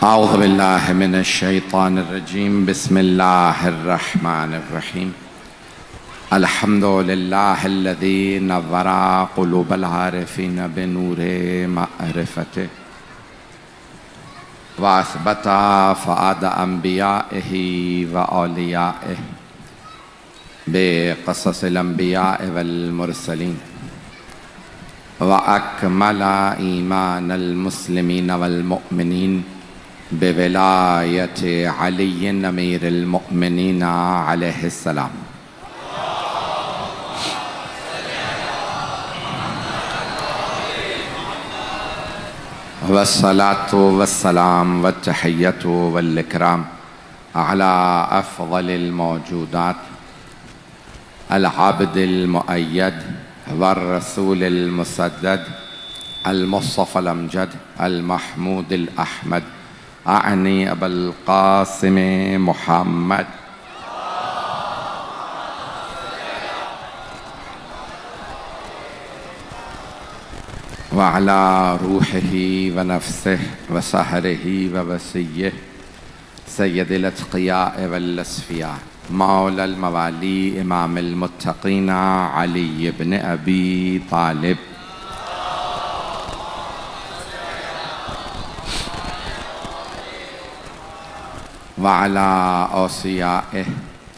اعوذ باللہ من الشیطان الرجیم بسم اللہ الرحمن الرحیم الحمد للہ الذی نور قلوب العارفین بنور معرفته واثبت فؤاد انبیائہ واولیائہ بقصص الانبیاء والمرسلین وأكمل إيمان المسلمين والمؤمنين بولاية علي أمير المؤمنين عليه السلام والصلاة والسلام والتحية والإكرام على أفضل الموجودات العبد المؤيد والرسول المسدد المصطفى الأمجد المحمود الأحمد أعني أبا القاسم محمد وعلى روحه ونفسه وسهره ووسيه سيد الأتقياء والأصفياء مولى الموالي امام المتقين علي بن ابي طالب وعلى اوصيائه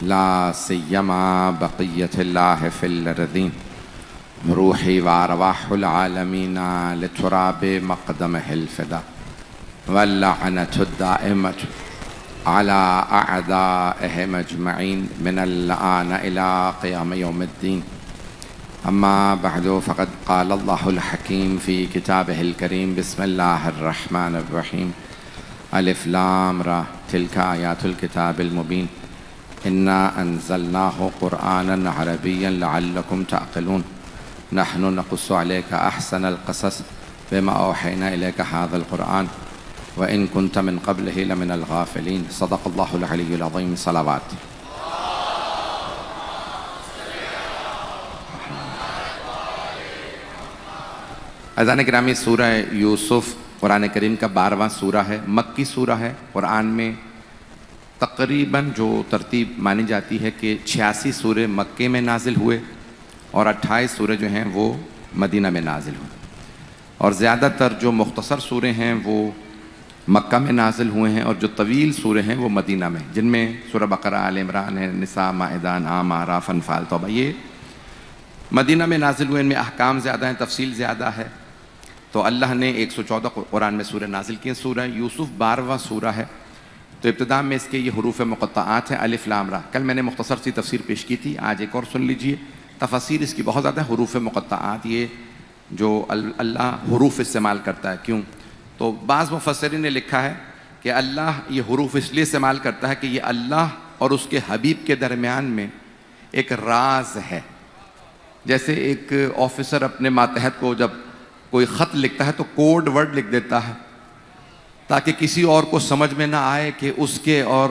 لا سيما بقية الله في الارضين روحي وارواح العالمين لتراب مقدمه الفداء واللعنة الدائمة على أعدائهم أجمعين من الآن إلى قيام يوم الدين أما بعد فقد قال الله الحكيم في كتابه الكريم بسم الله الرحمن الرحيم ألف لام را تلك آيات الكتاب المبين إنا أنزلناه قرآنا عربيا لعلكم تعقلون نحن نقص عليك أحسن القصص بما أوحينا إليك هذا القرآن وإن كنت من قبله لمن الغافلين صدق الله العلي العظيم صلوات عزیزان گرامی سورہ یوسف قرآن کریم کا 12واں سورہ ہے، مکی سورہ ہے۔ قرآن میں تقریباً جو ترتیب مانی جاتی ہے کہ 86 سورے مکے میں نازل ہوئے اور 28 سورے جو ہیں وہ مدینہ میں نازل ہوئے، اور زیادہ تر جو مختصر سورے ہیں وہ مکہ میں نازل ہوئے ہیں، اور جو طویل سورے ہیں وہ مدینہ میں، جن میں سورہ بقرہ، آل عمران ہے، نساء، مائدہ، انعام، اعراف، انفال، توبہ، یہ مدینہ میں نازل ہوئے۔ ان میں احکام زیادہ ہیں، تفصیل زیادہ ہے، تو اللہ نے 114 قرآن میں سورہ نازل کی ہیں۔ سورہ یوسف 12واں سورہ ہے، تو ابتدا میں اس کے یہ حروف مقطعات ہیں، الف لام را۔ کل میں نے مختصر سی تفسیر پیش کی تھی، آج ایک اور سن لیجئے۔ تفاسیر اس کی بہت زیادہ ہے، حروف مقطعات یہ جو اللہ حروف استعمال کرتا ہے، کیوں؟ تو بعض مفسرین نے لکھا ہے کہ اللہ یہ حروف اس لیے استعمال کرتا ہے کہ یہ اللہ اور اس کے حبیب کے درمیان میں ایک راز ہے۔ جیسے ایک آفیسر اپنے ماتحت کو جب کوئی خط لکھتا ہے تو کوڈ ورڈ لکھ دیتا ہے تاکہ کسی اور کو سمجھ میں نہ آئے کہ اس کے اور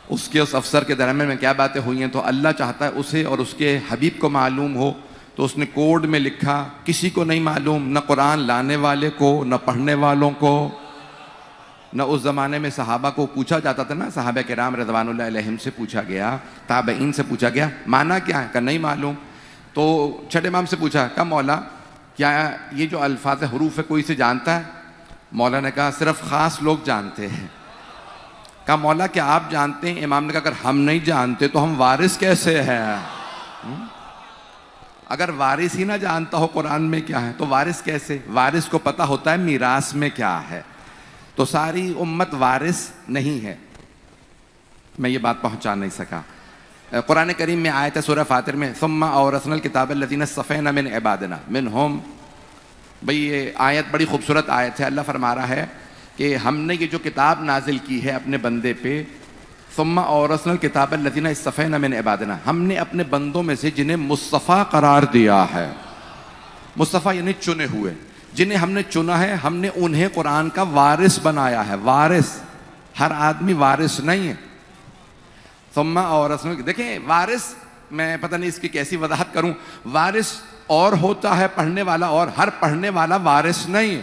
اس افسر کے درمیان میں کیا باتیں ہوئی ہیں، تو اللہ چاہتا ہے اسے اور اس کے حبیب کو معلوم ہو، تو اس نے کوڈ میں لکھا، کسی کو نہیں معلوم، نہ قرآن لانے والے کو، نہ پڑھنے والوں کو، نہ اس زمانے میں صحابہ کو پوچھا جاتا تھا نا، صحابہ کرام رضوان اللہ علیہم سے پوچھا گیا، تابعین سے پوچھا گیا معنی کیا ہے، کہ نہیں معلوم۔ تو چھٹے امام سے پوچھا کہ مولا کیا یہ جو الفاظ حروف ہے کوئی سے جانتا ہے؟ مولا نے کہا صرف خاص لوگ جانتے ہیں۔ کہا مولا کیا آپ جانتے ہیں؟ امام نے کہا اگر ہم نہیں جانتے تو ہم وارث کیسے ہیں؟ اگر وارث ہی نہ جانتا ہو قرآن میں کیا ہے تو وارث کیسے؟ وارث کو پتہ ہوتا ہے میراث میں کیا ہے، تو ساری امت وارث نہیں ہے۔ میں یہ بات پہنچا نہیں سکا۔ قرآن کریم میں آیت ہے سورہ فاطر میں ثم اورثنا الکتاب الذین اصطفینا من عبادنا منہم، بھئی یہ آیت بڑی خوبصورت آیت ہے۔ اللہ فرما رہا ہے کہ ہم نے یہ جو کتاب نازل کی ہے اپنے بندے پہ، ثم اورثنا الکتاب الذین اصطفینا من عبادنا، ہم نے اپنے بندوں میں سے جنہیں مصطفیٰ قرار دیا ہے، مصطفیٰ یعنی چنے ہوئے، جنہیں ہم نے چنا ہے، ہم نے انہیں قرآن کا وارث بنایا ہے۔ وارث، ہر آدمی وارث نہیں ہے۔ ثم اورثنا، دیکھیں وارث، میں پتہ نہیں اس کی کیسی وضاحت کروں، وارث اور ہوتا ہے پڑھنے والا، اور ہر پڑھنے والا وارث نہیں ہے۔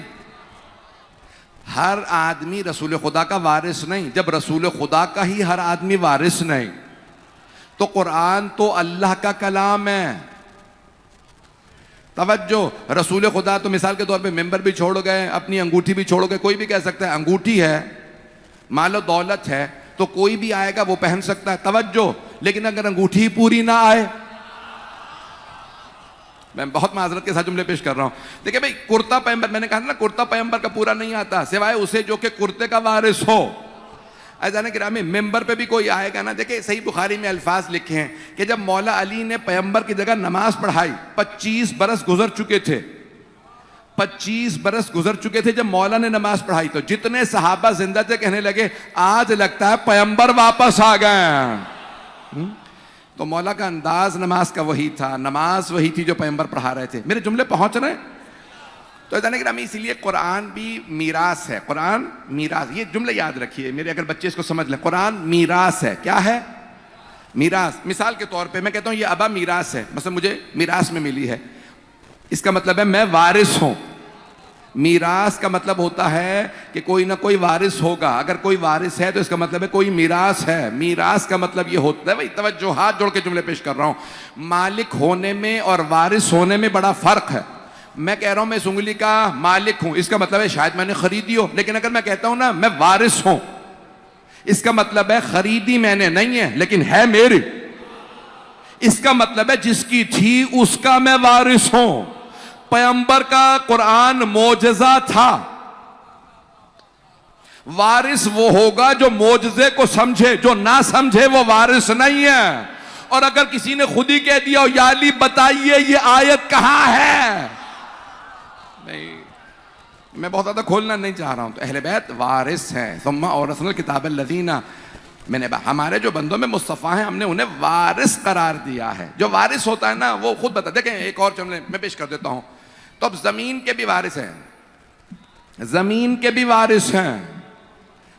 ہر آدمی رسول خدا کا وارث نہیں. جب رسول خدا کا ہی ہر آدمی وارث نہیں تو قرآن تو اللہ کا کلام ہے. توجہ, رسول خدا تو مثال کے طور پہ ممبر بھی چھوڑ گئے, اپنی انگوٹھی بھی چھوڑ گئے. کوئی بھی کہہ سکتا ہے انگوٹھی ہے, مال و دولت ہے, تو کوئی بھی آئے گا وہ پہن سکتا ہے. توجہ, لیکن اگر انگوٹھی پوری نہ آئے, میں بہت معذرت کے ساتھ جملے پیش کر رہا ہوں. دیکھیں بھائی, کرتا پیغمبر, میں نے کہا نا کرتا پیغمبر کا پورا نہیں آتا سوائے اسے جو کہ کرتے کا وارث ہو. عزیزان گرامی, ممبر پہ بھی کوئی آئے گا نا, دیکھیں صحیح بخاری میں الفاظ لکھے ہیں کہ جب مولا علی نے پیغمبر کی جگہ نماز پڑھائی, 25 برس گزر چکے تھے, 25 برس گزر چکے تھے جب مولا نے نماز پڑھائی, تو جتنے صحابہ زندہ تھے کہنے لگے آج لگتا ہے پیغمبر واپس آ گئے. تو مولا کا انداز نماز کا وہی تھا, نماز وہی تھی جو پیغمبر پڑھا رہے تھے. میرے جملے پہنچ رہے ہیں؟ تو اسی لیے قرآن بھی میراث ہے. قرآن میراث, یہ جملے یاد رکھیے میرے, اگر بچے اس کو سمجھ لیں. قرآن میراث ہے. کیا ہے؟ میراث. مثال کے طور پہ میں کہتا ہوں یہ ابا میراث ہے, مثلا مجھے میراث میں ملی ہے, اس کا مطلب ہے میں وارث ہوں. میراث کا مطلب ہوتا ہے کہ کوئی نہ کوئی وارث ہوگا. اگر کوئی وارث ہے تو اس کا مطلب ہے کوئی میراث ہے. میراث کا مطلب یہ ہوتا ہے, بھائی توجہ, ہاتھ جوڑ کے جملے پیش کر رہا ہوں, مالک ہونے میں اور وارث ہونے میں بڑا فرق ہے. میں کہہ رہا ہوں میں اس انگلی کا مالک ہوں, اس کا مطلب ہے شاید میں نے خریدی ہو. لیکن اگر میں کہتا ہوں نا میں وارث ہوں, اس کا مطلب ہے خریدی میں نے نہیں ہے لیکن ہے میری. اس کا مطلب ہے جس کی تھی اس کا میں وارث ہوں. پیغمبر کا قرآن معجزہ تھا. وارث وہ ہوگا جو معجزے کو سمجھے, جو نہ سمجھے وہ وارث نہیں ہے. اور اگر کسی نے خود ہی کہہ دیا یا علی بتائیے یہ آیت کہاں ہے, نہیں, میں بہت زیادہ کھولنا نہیں چاہ رہا ہوں. تو اہل بیت وارث ہیں. ثم اورثنا الکتاب الذین, میں نے ہمارے جو بندوں میں مصطفیٰ ہیں ہم نے انہیں وارث قرار دیا ہے. جو وارث ہوتا ہے نا وہ خود بتا. دیکھیں ایک اور جملے میں پیش کر دیتا ہوں. تو اب زمین کے بھی وارث ہیں, زمین کے بھی وارث ہیں,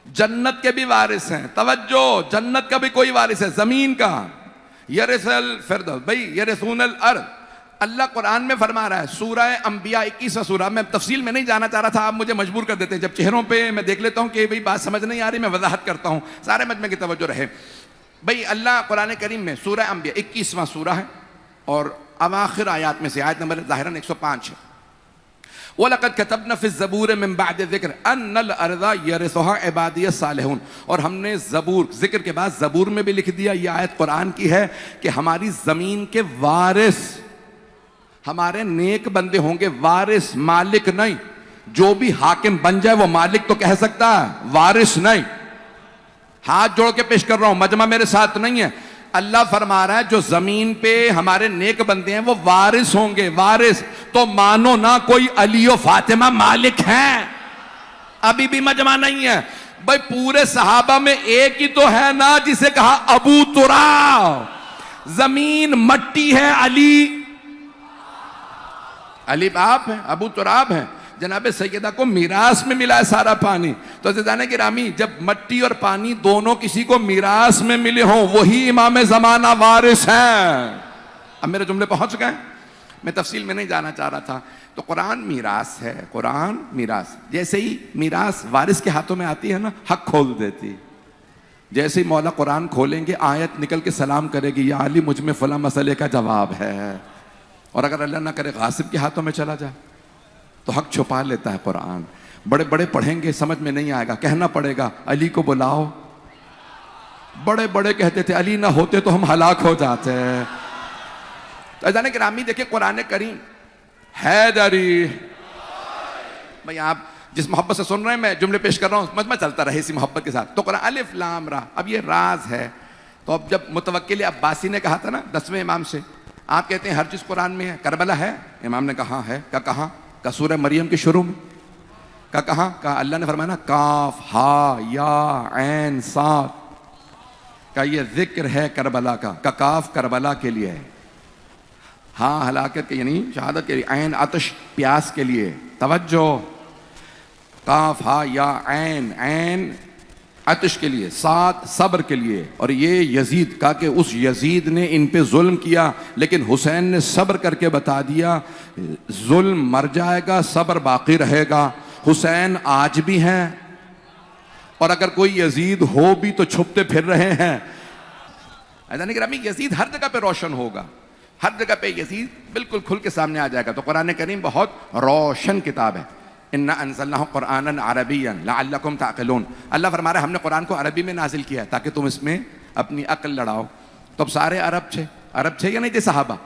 جنت کے بھی وارث ہیں. توجہ, جنت کا بھی کوئی وارث ہے, زمین کا. یرث الفردوس, بھائی یرثون الارض. اللہ قرآن میں فرما رہا ہے, سورہ انبیاء 21واں سورہ, میں تفصیل میں نہیں جانا چاہ رہا تھا, آپ مجھے مجبور کر دیتے ہیں. جب چہروں پہ میں دیکھ لیتا ہوں کہ بھئی بات سمجھ نہیں آ رہی, میں وضاحت کرتا ہوں, سارے مجمع کی توجہ رہے. بھئی اللہ قرآن کریم میں سورہ انبیاء 21واں سورہ ہے اور اواخر آیات میں سے آیت نمبر ظاہراً 105 ہے. وَلَقَدْ كَتَبْنَا فِي الزَّبُورِ مِن بَعْدِ الذِّكْرِ أَنَّ الْأَرْضَ يَرِثُهَا عِبَادِيَ الصَّالِحُونَ. اور ہم نے زبور, ذکر کے بعد زبور میں بھی لکھ دیا, یہ آیت قرآن کی ہے کہ ہماری زمین کے وارث ہمارے نیک بندے ہوں گے. وارث, مالک نہیں. جو بھی حاکم بن جائے وہ مالک تو کہہ سکتا ہے, وارث نہیں. ہاتھ جوڑ کے پیش کر رہا ہوں, مجمع میرے ساتھ نہیں ہے. اللہ فرما رہا ہے جو زمین پہ ہمارے نیک بندے ہیں وہ وارث ہوں گے. وارث تو مانو نہ کوئی علی و فاطمہ مالک ہیں, ابھی بھی مجمع نہیں ہے. بھائی پورے صحابہ میں ایک ہی تو ہے نا جسے کہا ابو تراب. زمین مٹی ہے, علی باپ ہے, ابو تراب ہے. جناب سیدہ کو میراث میں ملا ہے سارا پانی. تو عزیزان گرامی, جب مٹی اور پانی دونوں کسی کو میراث میں ملے ہوں وہی امام زمانہ وارث ہیں. اب میرے جملے پہنچ گئے, میں تفصیل میں نہیں جانا چاہ رہا تھا. تو قرآن میراث ہے, قرآن میراث. جیسے ہی میراث وارث کے ہاتھوں میں آتی ہے نا, حق کھول دیتی. جیسے ہی مولا قرآن کھولیں گے آیت نکل کے سلام کرے گی, یا علی مجھ میں فلاں مسئلے کا جواب ہے. اور اگر اللہ نہ کرے غاصب کے ہاتھوں میں چلا جائے تو حق چھپا لیتا ہے قرآن. بڑے بڑے پڑھیں گے سمجھ میں نہیں آئے گا, کہنا پڑے گا علی کو بلاؤ. بڑے بڑے کہتے تھے علی نہ ہوتے تو ہم ہلاک ہو جاتے. تو عزیزان گرامی دیکھیں قرآن کریم حیدری. بھئی آپ جس محبت سے سن رہے ہیں میں جملے پیش کر رہا ہوں, مجمع چلتا رہے اسی محبت کے ساتھ. تو قرآن الف لام را, اب یہ راز ہے. تو اب جب متوکل عباسی نے کہا تھا نا 10ویں امام سے, آپ کہتے ہیں ہر چیز قرآن میں ہے, کربلا ہے؟ امام نے کہا ہے. کہاں؟ کا سورہ مریم کے شروع میں. کہاں؟ کہا اللہ نے فرمایا نا کاف ہا یا عین صاد, کا یہ ذکر ہے کربلا کا. کاف کربلا کے لیے ہے, ہاں ہلاکت کے یعنی شہادت کے لیے, عین عطش پیاس کے لیے. توجہ, کاف ہا یا عین, عین عطش کے لیے, صاد صبر کے لیے. اور یہ یزید کہا کہ اس یزید نے ان پہ ظلم کیا لیکن حسین نے صبر کر کے بتا دیا ظلم مر جائے گا, صبر باقی رہے گا. حسین آج بھی ہیں، اور اگر کوئی یزید ہو بھی تو چھپتے پھر رہے ہیں۔ عزیزان گرامی، یزید ہر جگہ پہ روشن ہوگا، ہر جگہ پہ یزید بالکل کھل کے سامنے آ جائے گا۔ تو قرآن کریم بہت روشن کتاب ہے۔ اِنَّا أَنزَلْنَاهُ قُرْآنًا عَرَبِيًّا لَعَلَّكُمْ تَعْقِلُونَ۔ اللہ فرما رہا ہے ہم نے قرآن کو عربی میں نازل کیا ہے تاکہ تم اس میں اپنی عقل لڑاؤ۔ تو اب سارے عرب تھے یا نہیں تھے صحابہ؟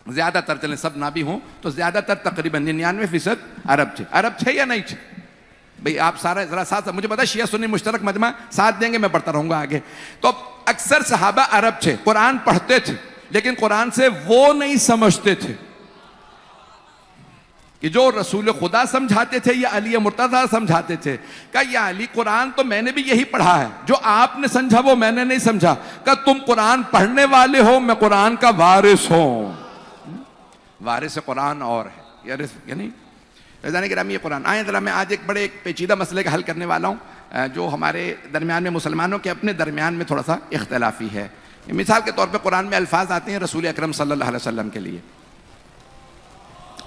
زیادہ تر، چلیں سب نہ بھی ہوں تو زیادہ تر تقریباً 99% عرب تھے یا نہیں تھے؟ بھئی آپ سارا ذرا ساتھ، مجھے پتا شیعہ سنی مشترک مجمع ساتھ دیں گے، میں پڑھتا رہوں گا آگے۔ تو اکثر صحابہ عرب تھے، قرآن پڑھتے تھے، لیکن قرآن سے وہ نہیں سمجھتے تھے کہ جو رسول خدا سمجھاتے تھے یا علی مرتضیٰ سمجھاتے تھے۔ کہا یا علی، قرآن تو میں نے بھی یہی پڑھا ہے، جو آپ نے سمجھا وہ میں نے نہیں سمجھا۔ کہا تم قرآن پڑھنے والے ہو، میں قرآن کا وارث ہوں۔ وارث قرآن اور ہے یعنی عزیزان گرامی، یہ قرآن آئیں ذرا میں آج ایک بڑے پیچیدہ مسئلے کا حل کرنے والا ہوں جو ہمارے درمیان میں، مسلمانوں کے اپنے درمیان میں تھوڑا سا اختلافی ہے۔ مثال کے طور پہ قرآن میں الفاظ آتے ہیں رسول اکرم صلی اللہ علیہ وسلم کے لیے،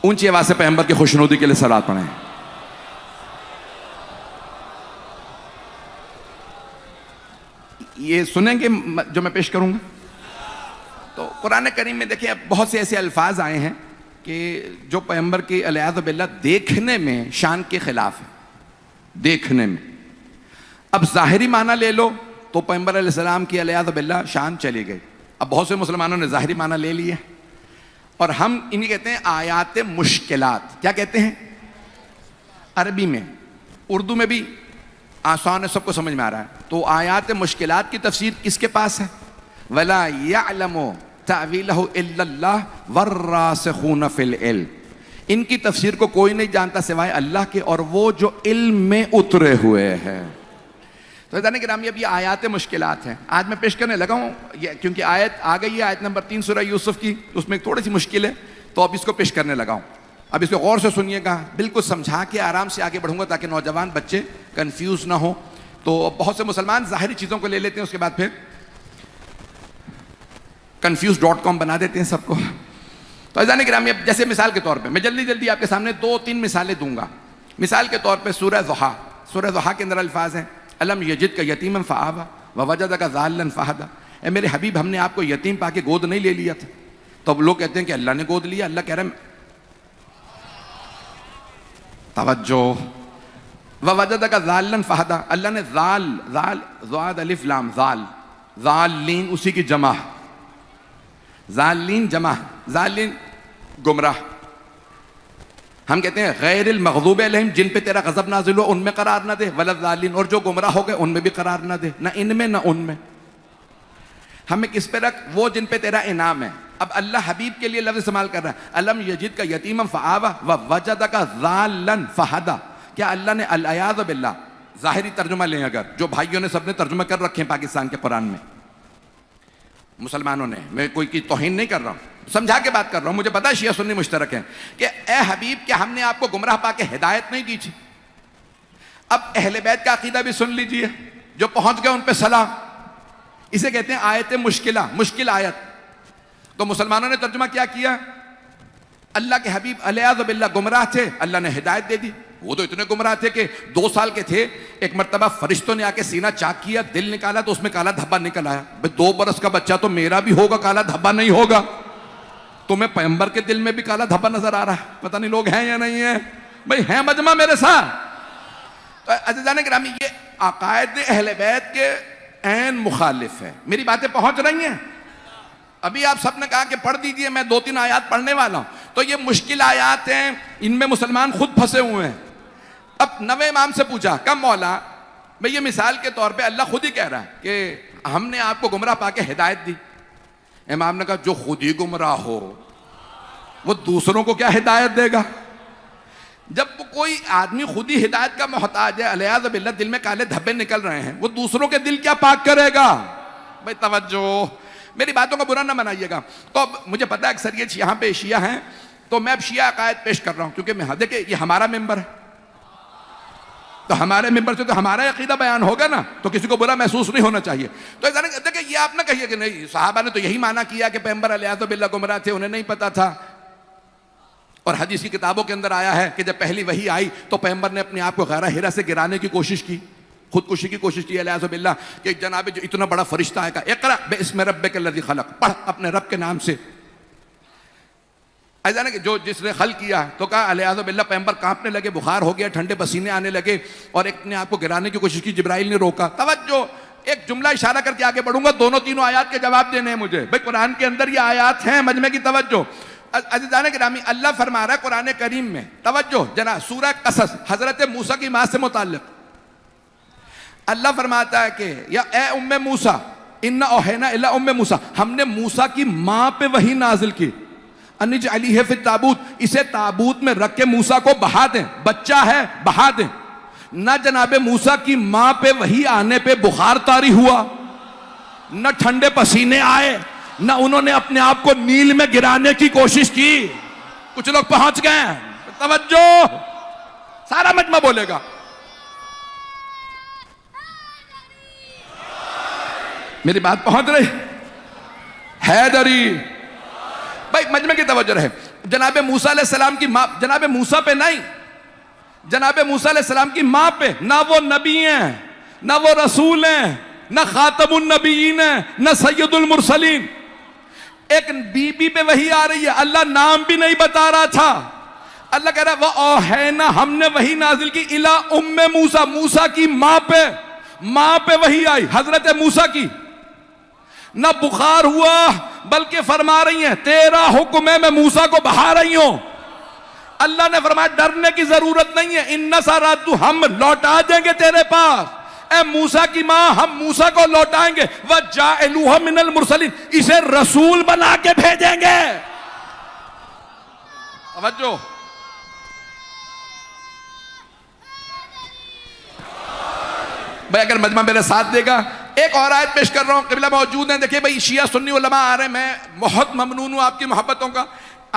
اونچی آواز سے پیغمبر کی خوشنودی کے لیے صلوات پڑھیں۔ یہ سنیں گے جو میں پیش کروں گا؟ تو قرآن کریم میں دیکھیں بہت سے ایسے الفاظ آئے ہیں کہ جو پیغمبر کی علیہ باللہ دیکھنے میں شان کے خلاف ہے، دیکھنے میں۔ اب ظاہری معنی لے لو تو پیغمبر علیہ السلام کی علیہ باللہ شان چلی گئی۔ اب بہت سے مسلمانوں نے ظاہری معنی لے لیے، اور ہم انہیں کہتے ہیں آیات مشکلات۔ کیا کہتے ہیں؟ عربی میں، اردو میں بھی آسان ہے، سب کو سمجھ میں آ رہا ہے۔ تو آیات مشکلات کی تفسیر کس کے پاس ہے؟ وَلَا يَعْلَمُ تَعْوِيلَهُ إِلَّا اللَّهُ وَالرَّاسِخُونَ فِي الْعِلْمِ۔ ان کی تفسیر کو کوئی نہیں جانتا سوائے اللہ کے، اور وہ جو علم میں اترے ہوئے ہیں۔ تو عزیزان گرامی، اب یہ آیات مشکلات ہیں، آج میں پیش کرنے لگا ہوں کیونکہ آیت آ گئی ہے، آیت نمبر 3 سورہ یوسف کی، اس میں ایک تھوڑی سی مشکل ہے، تو اب اس کو پیش کرنے لگا ہوں۔ اب اس کو غور سے سنیے گا، بالکل سمجھا کے آرام سے آگے بڑھوں گا تاکہ نوجوان بچے کنفیوز نہ ہوں۔ تو بہت سے مسلمان ظاہری چیزوں کو لے لیتے ہیں، اس کے بعد پھر confuse.com بنا دیتے ہیں سب کو۔ تو عزیزان گرامی، اب جیسے مثال کے طور پہ میں جلدی آپ کے سامنے 2-3 مثالیں دوں گا۔ مثال کے طور پہ سورہ ضحیٰ، سورہ ضحیٰ کے اندر الفاظ ہیں الم یجدک یتیما فآویٰ ووجدک ضالا فہدیٰ۔ اے میرے حبیب، ہم نے آپ کو یتیم پا کے گود نہیں لے لیا تھا۔ تو اب لوگ کہتے ہیں کہ اللہ نے گود لیا، اللہ کہہ رہا ہے توجہ، ووجدک ضالا فہدیٰ، اللہ نے ضاد الف لام ضالین اسی کی جمع، ضالین جمع، ضالین گمراہ۔ ہم کہتے ہیں غیر المغضوب علیہم، جن پہ تیرا غضب نازل ہو ان میں قرار نہ دے، ولا الضالین، اور جو گمراہ ہو گئے ان میں بھی قرار نہ دے، نہ ان میں نہ ان میں۔ ہمیں کس پہ رکھ؟ وہ جن پہ تیرا انعام ہے۔ اب اللہ حبیب کے لیے لفظ استعمال کر رہا ہے الم یجدک یتیما فآویٰ ووجدک ضالا فہدیٰ۔ کیا اللہ نے العیاذ باللہ، ظاہری ترجمہ لیں اگر، جو بھائیوں نے سب نے ترجمہ کر رکھے ہیں پاکستان کے قرآن میں، مسلمانوں نے، میں کوئی کی توہین نہیں کر رہا ہوں، سمجھا کے بات کر رہا ہوں، مجھے پتا ہے شیعہ سنی مشترک ہیں، کہ اے حبیب کیا ہم نے آپ کو گمراہ پا کے ہدایت نہیں دی تھی؟ اب اہل بیت کا عقیدہ بھی سن لیجئے، جو پہنچ گئے ان پہ سلام۔ اسے کہتے ہیں آیت مشکلہ، مشکل آیت۔ تو مسلمانوں نے ترجمہ کیا کیا؟ اللہ کے حبیب علیہ باللہ گمراہ تھے، اللہ نے ہدایت دے دی۔ وہ تو اتنے گمراہ تھے کہ 2 سال کے تھے، ایک مرتبہ فرشتوں نے آ کے سینہ چاک کیا، دل نکالا تو اس میں کالا دھبا نکل آیا۔ بھئی 2 برس کا بچہ تو میرا بھی ہوگا، کالا دھبا نہیں ہوگا؟ تمہیں پیغمبر کے دل میں بھی کالا دھبا نظر آ رہا ہے، پتہ نہیں لوگ ہیں یا نہیں ہیں؟ بھئی ہیں مجمع میرے ساتھ؟ تو عزیزان گرامی، یہ عقائد اہل بیت کے عین مخالف ہے۔ میری باتیں پہنچ رہی ہیں؟ ابھی آپ سب نے کہا کہ پڑھ دیجئے، میں 2-3 آیات پڑھنے والا ہوں۔ تو یہ مشکل آیات ہیں، ان میں مسلمان خود پھنسے ہوئے ہیں۔ اب نوے امام سے پوچھا کم مولا، میں یہ مثال کے طور پہ اللہ خود ہی کہہ رہا ہے کہ ہم نے آپ کو گمراہ پا کے ہدایت دی۔ امام نے کہا جو خود ہی گمراہ ہو وہ دوسروں کو کیا ہدایت دے گا؟ جب کوئی آدمی خود ہی ہدایت کا محتاج ہے، علیہ باللہ دل میں کالے دھبے نکل رہے ہیں، وہ دوسروں کے دل کیا پاک کرے گا؟ بھائی توجہ، میری باتوں کا برا نہ منائیے گا۔ تو اب مجھے پتا ہے اکثریت یہاں پہ شیعہ ہیں، تو میں اب شیعہ عقائد پیش کر رہا ہوں، کیونکہ میں دیکھیں یہ ہمارا ممبر ہے، تو ہمارے ممبر سے تو ہمارا عقیدہ بیان ہوگا نا، تو کسی کو برا محسوس نہیں ہونا چاہیے۔ تو دیکھیں یہ آپ نہ کہیے کہ نہیں صحابہ نے تو یہی معنی کیا کہ پیغمبر علیہ باللہ گمراہ تھے، انہیں نہیں پتا تھا۔ اور حدیث کی کتابوں کے اندر آیا ہے کہ جب پہلی وحی آئی تو پیغمبر نے اپنے آپ کو غار حرا سے گرانے کی کوشش کی، خودکشی کی کوشش کی علیہ باللہ، کہ جناب جو اتنا بڑا فرشتہ ہے کہا اقرأ باسم ربک الذی خلق، پڑھ اپنے رب کے نام سے. ایسا نا کہ جو جس نے خلق کیا تو کہا علیہ باللہ، پیغمبر کانپنے لگے، بخار ہو گیا، ٹھنڈے پسینے آنے لگے، اور ایک نے آپ کو گرانے کی کوشش کی، جبرائیل نے روکا. توجہ، ایک جملہ اشارہ کر کے آگے بڑھوں گا، دونوں تینوں آیات کے جواب دینے ہیں مجھے. بھائی قرآن کے اندر یہ آیات ہیں، مجمع کی توجہ. عزیزان گرامی، اللہ فرما رہا ہے قرآن کریم میں، توجہ جناب، سورہ قصص، حضرت موسیٰ کی ماں سے متعلق اللہ فرماتا ہے کہ یا اے ام موسیٰ انا اوحینا الی ام موسیٰ، ہم نے موسیٰ کی ماں پہ وحی نازل کی، ان اجعلیہ فی التابوت، اسے تابوت میں رکھ کے موسیٰ کو بہا دیں، بچہ ہے بہا دیں. نہ جناب موسیٰ کی ماں پہ وحی آنے پہ بخار طاری ہوا، نہ ٹھنڈے پسینے آئے، نہ انہوں نے اپنے آپ کو نیل میں گرانے کی کوشش کی. کچھ لوگ پہنچ گئے ہیں، توجہ، سارا مجمع بولے گا. میری بات پہنچ رہی؟ حیدری بھائی مجمع کی توجہ رہے. جناب موسیٰ علیہ السلام کی ماں، جناب موسیٰ پہ نہیں، جناب موسیٰ علیہ السلام کی ماں پہ، نہ وہ نبی ہیں، نہ وہ رسول ہیں، نہ خاتم النبیین ہیں، نہ سید المرسلین. ایک بی بی پہ وحی آ رہی ہے، اللہ نام بھی نہیں بتا رہا تھا. اللہ کہہ رہا ہے وَأَوْحَيْنَا، ہم نے وحی نازل کی إِلَىٰ أُمِّ موسیٰ، موسیٰ کی ماں پہ وحی آئی، حضرت موسیٰ کی. نہ بخار ہوا بلکہ فرما رہی ہیں تیرا حکم ہے، میں موسیٰ کو بہا رہی ہوں. اللہ نے فرمایا ڈرنے کی ضرورت نہیں ہے، اِنَّ سَرَادُ، ہم لوٹا دیں گے تیرے پاس. اے موسیٰ کی ماں، ہم موسیٰ کو لوٹائیں گے. وَجَعَلُوهُ مِنَ الْمُرْسَلِينَ، اسے رسول بنا کے بھیجیں گے. توجہ، بھئی اگر مجمع میرے ساتھ دے گا. ایک اور آیت پیش کر رہا ہوں، قبلہ موجود ہیں، دیکھیں بھئی شیعہ سنی علماء آ رہے ہیں، میں بہت ممنون ہوں آپ کی محبتوں کا.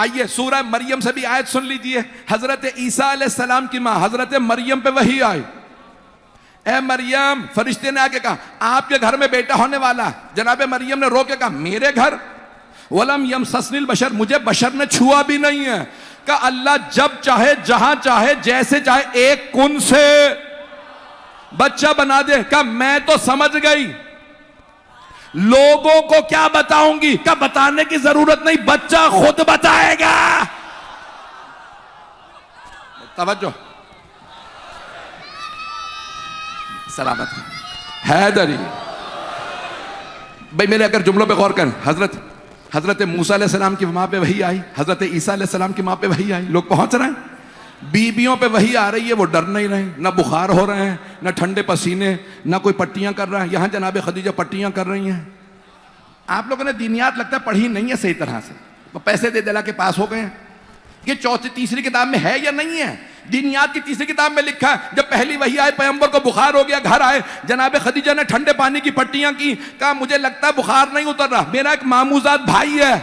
آئیے سورہ مریم سے بھی آیت سن لیجئے. حضرت عیسیٰ علیہ السلام کی ماں حضرت مریم پہ وحی آئی. اے مریم، فرشتے نے آگے کہا آپ کے گھر میں بیٹا ہونے والا ہے. جناب مریم نے رو کے کہا میرے گھر؟ وَلَمْ يَمْسَسْنِي الْبَشَرُ، مجھے بشر نے چھوا بھی نہیں ہے. کہ اللہ جب چاہے، جہاں چاہے، جیسے چاہے، ایک کن سے بچہ بنا دے. کہ میں تو سمجھ گئی، لوگوں کو کیا بتاؤں گی؟ کہ بتانے کی ضرورت نہیں، بچہ خود بتائے گا. توجہ، سلامت حیدری بھائی میرے اگر جملوں پہ غور کریں. حضرت موسیٰ علیہ السلام کی ماں پہ وحی آئی، حضرت عیسیٰ علیہ السلام کی ماں پہ وحی آئی. لوگ پہنچ رہے ہیں. بیویوں پہ وحی آ رہی ہے، وہ ڈر نہیں رہے، نہ بخار ہو رہے ہیں، نہ ٹھنڈے پسینے، نہ کوئی پٹیاں کر رہا ہے. یہاں جناب خدیجہ پٹیاں کر رہی ہیں. آپ لوگوں نے دینیات لگتا ہے پڑھی نہیں ہے صحیح طرح سے، وہ پیسے دے دلا کے پاس ہو گئے ہیں. یہ تیسری کتاب میں ہے یا نہیں ہے؟ دینیات کی تیسری کتاب میں لکھا ہے جب پہلی وحی آئے، پیغمبر کو بخار ہو گیا، گھر آئے، جناب خدیجہ نے ٹھنڈے پانی کی پٹیاں کی. کہا مجھے لگتا ہے بخار نہیں اتر رہا. میرا ایک ماموزاد بھائی ہے،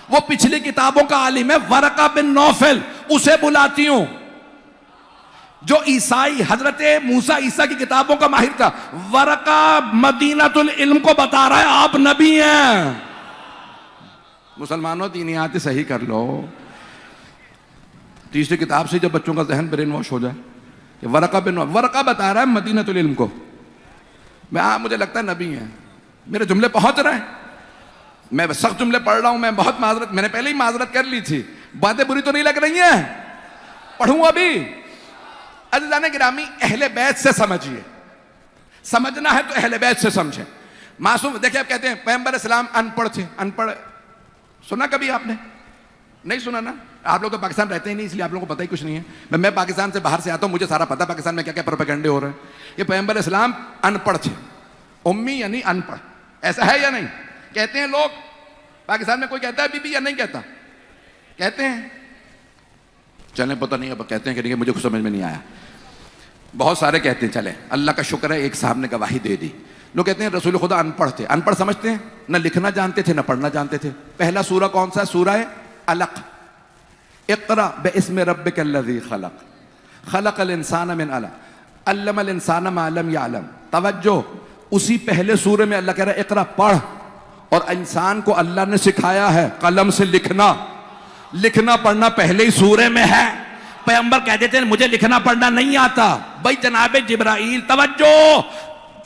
وہ پچھلی کتابوں کا عالم ہے، ورقہ بن نوفل، اسے بلاتی ہوں، جو عیسائی حضرت موسیٰ عیسیٰ کی کتابوں کا ماہر تھا. ورقہ مدینۃ العلم کو بتا رہا ہے آپ نبی ہیں. مسلمانوں دینیات صحیح کر لو. تیسری کتاب سے جب بچوں کا ذہن برین واش ہو جائے کہ ورقہ بتا رہا ہے مدینۃ العلم کو، مجھے لگتا ہے نبی ہیں. میرے جملے پہنچ رہے ہیں، میں سخت جملے پڑھ رہا ہوں، میں بہت معذرت، میں نے پہلے ہی معذرت کر لی تھی. باتیں بری تو نہیں لگ رہی ہیں؟ پڑھوں ابھی؟ عزیزان گرامی، اہل بیت سے سمجھیے، سمجھنا ہے تو اہل بیت سے سمجھیں. معصوم دیکھیں، آپ کہتے ہیں پیغمبر اسلام ان پڑھ تھے. ان پڑھ سنا کبھی آپ نے؟ نہیں سنا نا. آپ لوگ تو پاکستان رہتے ہی نہیں، اس لیے آپ لوگوں کو پتہ ہی کچھ نہیں ہے. میں پاکستان سے باہر سے آتا ہوں، مجھے سارا پتہ پاکستان میں کیا کیا پروپیگنڈے ہو رہے ہیں. یہ پیغمبر اسلام ان پڑھ تھے. امی یعنی ان پڑھ، ایسا ہے یا نہیں؟ کہتے ہیں لوگ. پاکستان میں کوئی کہتا ہے بی بی یا نہیں کہتا؟ کہتے ہیں. چلیں پتہ نہیں اب کہتے ہیں کہ نہیں، مجھے کچھ سمجھ میں نہیں آیا. بہت سارے کہتے ہیں. چلیں اللہ کا شکر ہے ایک صاحب نے گواہی دے دی. لوگ کہتے ہیں رسول خدا ان پڑھ تھے. ان پڑھ سمجھتے ہیں؟ نہ لکھنا جانتے تھے نہ پڑھنا جانتے تھے. پہلا سورہ کون سا ہے؟ سورہ علق. اقرأ باسم ربک الذی خلق، خلق الانسان من علق، علم الانسان ما لم یعلم. توجہ، اسی پہلے سورے میں اللہ کہہ رہا ہے اقرأ، پڑھ. اور انسان کو اللہ نے سکھایا ہے قلم سے لکھنا. لکھنا پڑھنا پہلے ہی سورے میں ہے. پیغمبر کہہ دیتے ہیں مجھے لکھنا پڑھنا نہیں آتا. بھائی جناب جبرائیل توجہ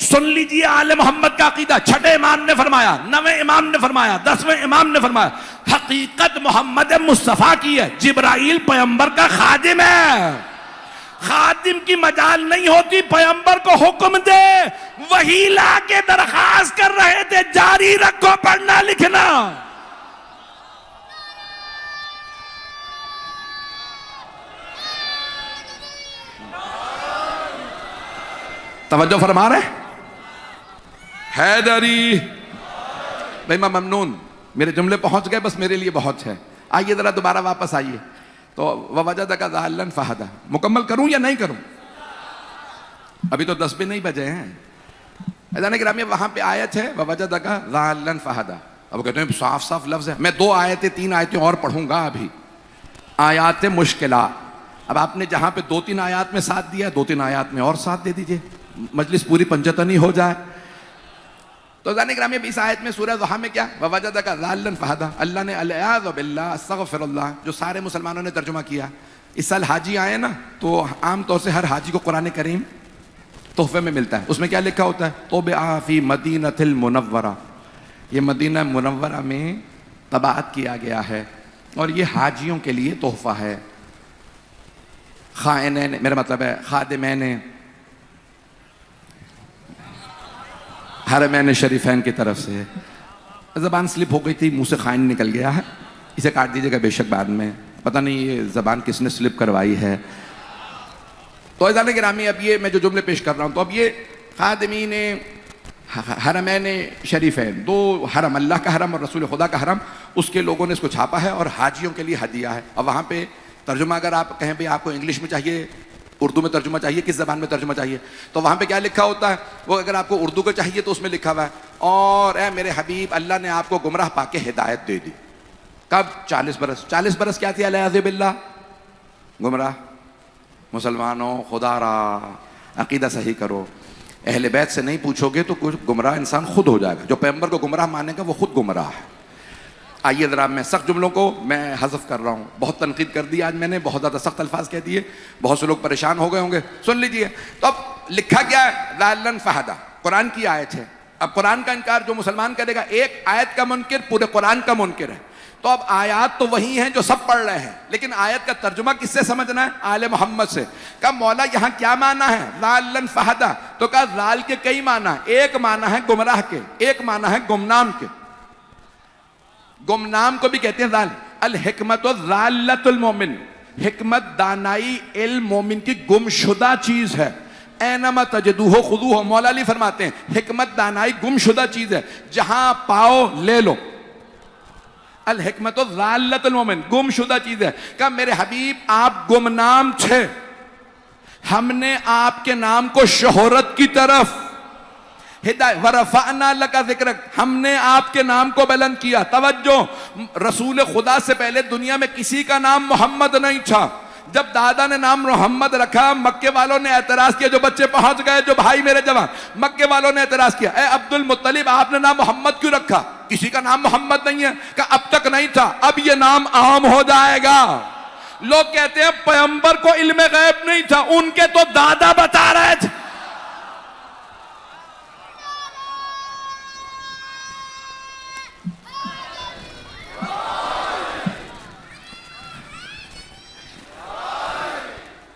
سن لیجئے آل محمد کا عقیدہ. چھٹے امام نے فرمایا, نویں امام نے فرمایا, 10ویں امام نے فرمایا, حقیقت محمد مصطفیٰ کی ہے, جبرائیل پیغمبر کا خادم ہے. خادم کی مجال نہیں ہوتی پیغمبر کو حکم دے, وہی لا کے درخواست کر رہے تھے جاری رکھو پڑھنا لکھنا. توجہ فرما رہے حیدری. بھائی میں ممنون, میرے جملے پہنچ گئے, بس میرے لیے بہت ہے. آئیے ذرا دوبارہ واپس آئیے. تو وَوَجَدَكَ ضَالًّا فَهَدَىٰ مکمل کروں یا نہیں کروں؟ ابھی تو 10 بھی نہیں بجے ہیں. عزیزان گرامی وہاں پہ آیت ہے وَوَجَدَكَ ضَالًّا فَهَدَىٰ. اب وہ کہتے ہیں صاف صاف لفظ ہے. میں 2 آیتیں 3 آیتیں اور پڑھوں گا ابھی. آیات مشکلات. اب آپ نے جہاں پہ 2-3 آیات میں ساتھ دیا ہے 2-3 آیات میں اور ساتھ دے دیجئے, مجلس پوری پنجتنی ہو جائے. تو عزیزان گرامی اب اس آیت میں سورہ ضحیٰ میں کیا وَوَجَدَكَ ضَالًّا فَهَدَىٰ, اللہ نے العیاذ باللہ استغفر اللہ جو سارے مسلمانوں نے ترجمہ کیا. اس سال حاجی آئے نا تو عام طور سے ہر حاجی کو قرآن کریم تحفے میں ملتا ہے. اس میں کیا لکھا ہوتا ہے طُبِعَ فِي مَدِينَةِ الْمُنَوَّرَةِ, یہ مدینہ منورہ میں طباعت کیا گیا ہے اور یہ حاجیوں کے لیے تحفہ ہے. خائنین میرا مطلب ہے خادمین حرمین شریفین کی طرف سے. زبان سلپ ہو گئی تھی, منہ سے خائن نکل گیا ہے, اسے کاٹ دیجیے گا بے شک بعد میں. پتہ نہیں یہ زبان کس نے سلپ کروائی ہے. تو عزیزان گرامی اب یہ میں جو جملے پیش کر رہا ہوں, تو اب یہ خادمین حرمین شریفین, 2 حرم, اللہ کا حرم اور رسول خدا کا حرم, اس کے لوگوں نے اس کو چھاپا ہے اور حاجیوں کے لیے ہدیہ ہے. اب وہاں پہ ترجمہ اگر آپ کہیں بھئی آپ کو انگلش میں چاہیے, اردو میں ترجمہ چاہیے, کس زبان میں ترجمہ چاہیے, تو وہاں پہ کیا لکھا ہوتا ہے, وہ اگر آپ کو اردو کو چاہیے تو اس میں لکھا ہوا ہے اور اے میرے حبیب اللہ نے آپ کو گمراہ پا کے ہدایت دے دی. کب؟ 40 برس. 40 برس کیا تھی العیاذ باللہ؟ گمراہ. مسلمانوں خدا را عقیدہ صحیح کرو, اہل بیت سے نہیں پوچھو گے تو کچھ گمراہ انسان خود ہو جائے گا. جو پیغمبر کو گمراہ مانے گا وہ خود گمراہ ہے. آئیے ذرا میں سخت جملوں کو میں حذف کر رہا ہوں. بہت تنقید کر دی آج میں نے, بہت زیادہ سخت الفاظ کہہ دیے, بہت سے لوگ پریشان ہو گئے ہوں گے. سن لیجئے. تو اب لکھا کیا ہے ضَالًّا فَهَدَىٰ, قرآن کی آیت ہے. اب قرآن کا انکار جو مسلمان کرے گا, ایک آیت کا منکر پورے قرآن کا منکر ہے. تو اب آیات تو وہی ہیں جو سب پڑھ رہے ہیں, لیکن آیت کا ترجمہ کس سے سمجھنا ہے؟ آل محمد سے. کہا مولا یہاں کیا معنی ہے ضَالًّا فَهَدَىٰ؟ تو کہا ضال کے کئی معنی ہیں. ایک معنی ہے گمراہ کے, ایک معنی ہے گمنام کے. گمنام کو بھی کہتے ہیں ضال. الحکمت ضالۃ المومن, حکمت دانائی علم مومن کی گم شدہ چیز ہے. اینما تجدوہ خذوہ, مولا علی فرماتے ہیں حکمت دانائی گم شدہ چیز ہے, جہاں پاؤ لے لو. الحکمت ضالۃ المومن, گم شدہ چیز ہے. کہ میرے حبیب آپ گمنام تھے, ہم نے آپ کے نام کو شہرت کی طرف ہدایت, ورفعنا لک ذکرک, ہم نے آپ کے نام کو بلند کیا. توجہ, رسول خدا سے پہلے دنیا میں کسی کا نام محمد نہیں تھا. جب دادا نے نام محمد رکھا, مکے والوں نے اعتراض کیا, جو بچے پہنچ گئے, جو بھائی میرے جوان, مکے والوں نے اعتراض کیا, اے عبد المطلب آپ نے نام محمد کیوں رکھا؟ کسی کا نام محمد نہیں ہے. کہ اب تک نہیں تھا, اب یہ نام عام ہو جائے گا. لوگ کہتے ہیں پیغمبر کو علم غیب نہیں تھا, ان کے تو دادا بتا رہے تھے.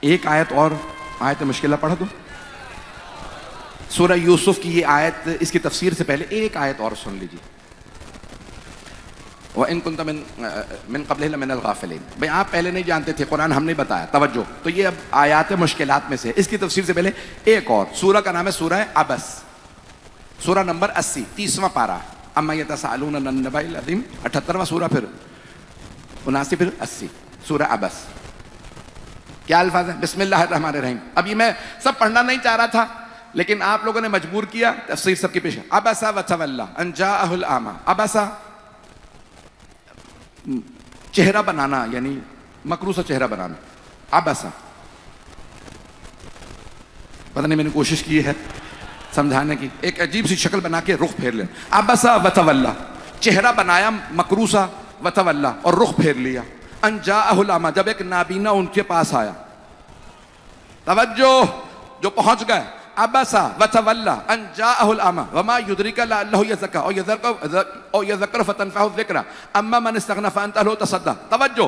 ایک آیت اور, آیت مشکلہ پڑھا دو. سورہ یوسف کی یہ آیت, اس کی تفسیر سے پہلے ایک آیت اور سن لیجیے. وَإِن كُنْتَ مِن قَبْلِهِ لَمِنَ الْغَافِلِينَ. بھئی آپ پہلے نہیں جانتے تھے, قرآن ہم نے بتایا. توجہ, تو یہ اب آیات مشکلات میں سے. اس کی تفسیر سے پہلے ایک اور سورہ کا نام ہے سورہ عبس, سورہ نمبر 80, 30واں پارہ. اما یتساءلون عن النبأ العظیم, 78واں سورہ, پھر 79, پھر 80, سورہ عبس. کیا الفاظ ہیں؟ بسم اللہ الرحمن الرحیم. اب یہ میں سب پڑھنا نہیں چاہ رہا تھا, لیکن آپ لوگوں نے مجبور کیا, تفسیر سب کی پیش ہے. عبسا وتولی ان جاءہ الاعمی. عبسا چہرہ بنانا, یعنی مکروسا چہرہ بنانا. عبسا, پتہ نہیں میں نے کوشش کی ہے سمجھانے کی, ایک عجیب سی شکل بنا کے رخ پھیر لیا. عبسا وتولی, چہرہ بنایا مکروسا, وتولی, اور رخ پھیر لیا. ان جاءہ الاعمی، جب ایک نابینا ان کے پاس آیا، توجہ جو پہنچ گئے، عبسا وتولی ان جاءہ الاعمی وما یدرک لعلہ یزکا او یذکر فتنفعہ الذکرى اما من استغنی فانت لہ تصدی۔ توجہ،